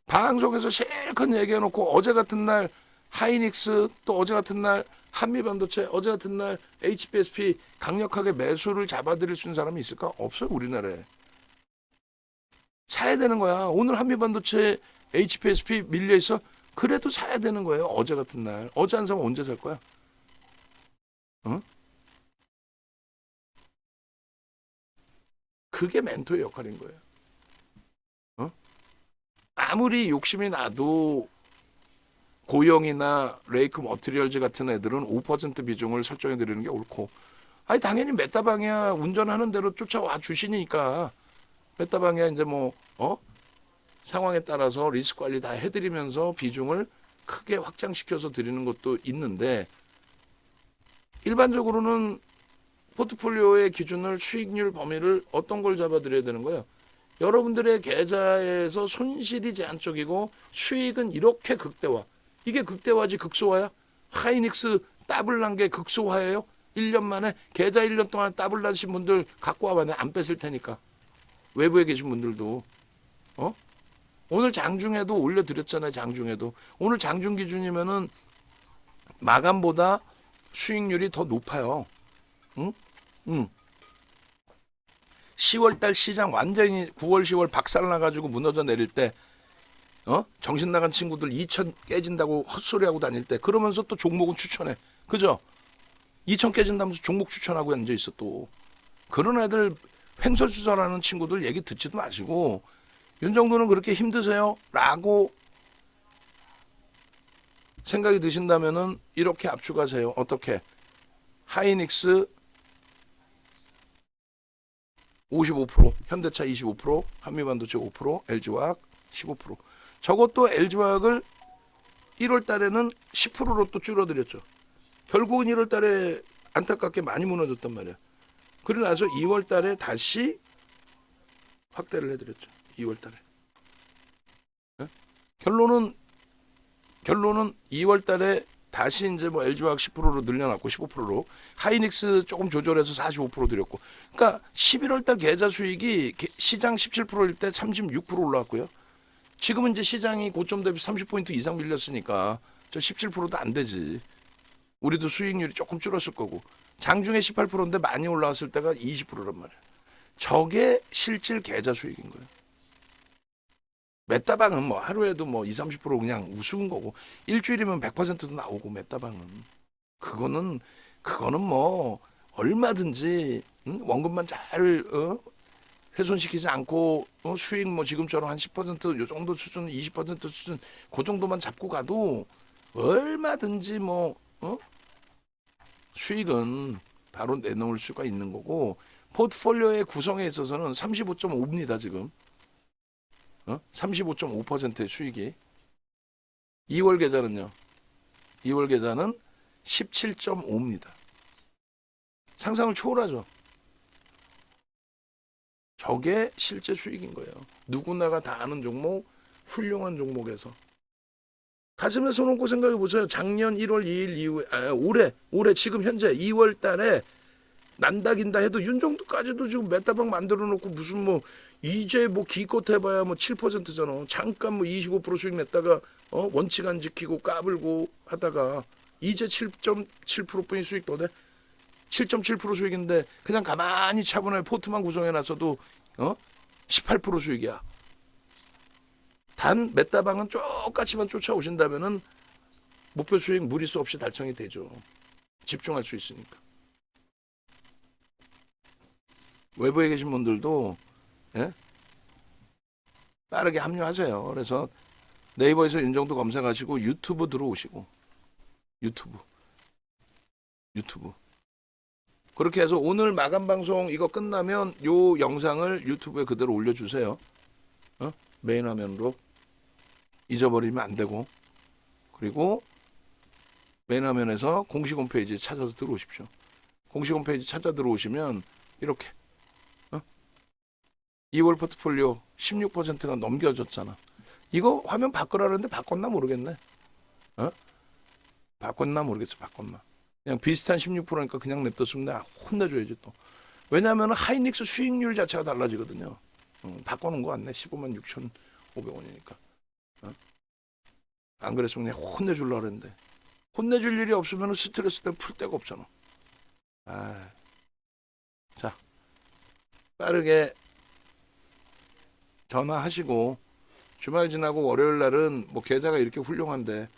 방송에서 실컷 얘기해놓고 어제 같은 날 하이닉스, 또 어제 같은 날 한미반도체, 어제 같은 날 HPSP 강력하게 매수를 잡아들일 수 있는 사람이 있을까? 없어요 우리나라에. 사야 되는 거야. 오늘 한미반도체 HPSP 밀려있어? 그래도 사야 되는 거예요. 어제 같은 날. 어제 안 사면 언제 살 거야? 그게 멘토의 역할인 거예요. 아무리 욕심이 나도 고영이나 레이크 머티리얼즈 같은 애들은 5% 비중을 설정해 드리는 게 옳고, 아니 당연히 메타방이야 운전하는 대로 쫓아와 주시니까 메타방이야 이제 뭐 상황에 따라서 리스크 관리 다 해드리면서 비중을 크게 확장시켜서 드리는 것도 있는데, 일반적으로는 포트폴리오의 기준을 수익률 범위를 어떤 걸 잡아드려야 되는 거예요? 여러분들의 계좌에서 손실이 제한적이고 수익은 이렇게 극대화. 이게 극대화지 극소화야? 하이닉스 더블 난 게 극소화예요? 1년 만에 계좌 1년 동안 더블 나신 분들 갖고 와봐. 내가 안 뺏을 테니까. 외부에 계신 분들도. 오늘 장중에도 올려드렸잖아요. 장중에도. 오늘 장중 기준이면은 마감보다 수익률이 더 높아요. 응? 10월달 시장 완전히 9월 10월 박살나가지고 무너져 내릴 때 정신 나간 친구들 2천 깨진다고 헛소리하고 다닐 때 그러면서 또 종목은 추천해. 그죠? 2천 깨진다면서 종목 추천하고 앉아 있어 또. 그런 애들 횡설수설하는 친구들 얘기 듣지도 마시고, 윤 정도는 그렇게 힘드세요? 라고 생각이 드신다면은 이렇게 압축하세요. 어떻게? 하이닉스 55%, 현대차 25%, 한미반도체 5%, LG화학 15%. 저것도 LG화학을 1월 달에는 10%로 또 줄어들였죠. 결국은 1월 달에 안타깝게 많이 무너졌단 말이야. 그러고 나서 2월 달에 다시 확대를 해드렸죠. 2월 달에. 결론은 2월 달에 다시 이제 뭐 LG화학 10%로 늘려놨고 15%로 하이닉스 조금 조절해서 45% 드렸고, 그러니까 11월 달 계좌 수익이 시장 17%일 때 36% 올라왔고요. 지금은 이제 시장이 고점 대비 30포인트 이상 밀렸으니까 저 17%도 안 되지. 우리도 수익률이 조금 줄었을 거고, 장중에 18%인데 많이 올라왔을 때가 20%란 말이야. 저게 실질 계좌 수익인 거예요. 메타방은 뭐 하루에도 뭐 20, 30% 그냥 우스운 거고, 일주일이면 100%도 나오고, 메타방은 그거는 뭐 얼마든지 원금만 잘 훼손시키지 않고 수익 뭐 지금처럼 한 10%요 정도 수준, 20% 수준 그 정도만 잡고 가도 얼마든지 뭐 수익은 바로 내놓을 수가 있는 거고, 포트폴리오의 구성에 있어서는 35.5입니다 지금. 35.5%의 수익이. 2월 계좌는요. 2월 계좌는 17.5입니다. 상상을 초월하죠. 저게 실제 수익인 거예요. 누구나가 다 아는 종목, 훌륭한 종목에서. 가슴에 손 얹고 생각해 보세요. 작년 1월 2일 이후에, 올해 지금 현재 2월 달에 난다긴다 해도 윤정도까지도 지금 메타방 만들어 놓고 무슨 뭐 이제 뭐 기껏 해봐야 뭐 7%잖아. 잠깐 뭐 25% 수익 냈다가 원칙 안 지키고 까불고 하다가 이제 7.7%뿐이 수익 더 돼? 7.7% 수익인데 그냥 가만히 차분하게 포트만 구성해놨어도 18% 수익이야. 단 메타방은 똑같이만 쫓아오신다면은 목표 수익 무리수 없이 달성이 되죠. 집중할 수 있으니까. 외부에 계신 분들도 빠르게 합류하세요. 그래서 네이버에서 윤정도 검색하시고 유튜브 들어오시고, 유튜브 그렇게 해서 오늘 마감 방송 이거 끝나면 요 영상을 유튜브에 그대로 올려주세요. 메인 화면으로 잊어버리면 안 되고, 그리고 메인 화면에서 공식 홈페이지 찾아서 들어오십시오. 공식 홈페이지 찾아 들어오시면 이렇게 2월 포트폴리오 16%가 넘겨졌잖아. 이거 화면 바꾸라는데 바꿨나 모르겠네. 바꿨나 모르겠어. 바꿨나. 그냥 비슷한 16%니까 그냥 냅뒀으면 내가 혼내줘야지 또. 왜냐하면 하이닉스 수익률 자체가 달라지거든요. 바꿔놓은 거 같네. 15만 6,500원이니까. 안 그랬으면 그냥 혼내주려고 그랬는데. 혼내줄 일이 없으면 스트레스 때문에 풀 데가 없잖아. 자, 빠르게 전화하시고, 주말 지나고 월요일 날은 뭐 계좌가 이렇게 훌륭한데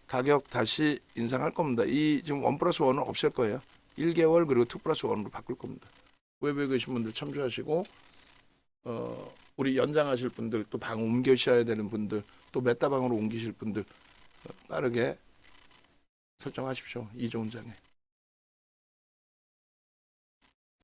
가격 다시 인상할 겁니다. 이 지금 1+1은 없앨 거예요. 1개월 그리고 2+1으로 바꿀 겁니다. 외부에 계신 분들 참조하시고, 우리 연장하실 분들, 또 방 옮기셔야 되는 분들, 또 메타방으로 옮기실 분들, 빠르게 설정하십시오. 이조훈장에.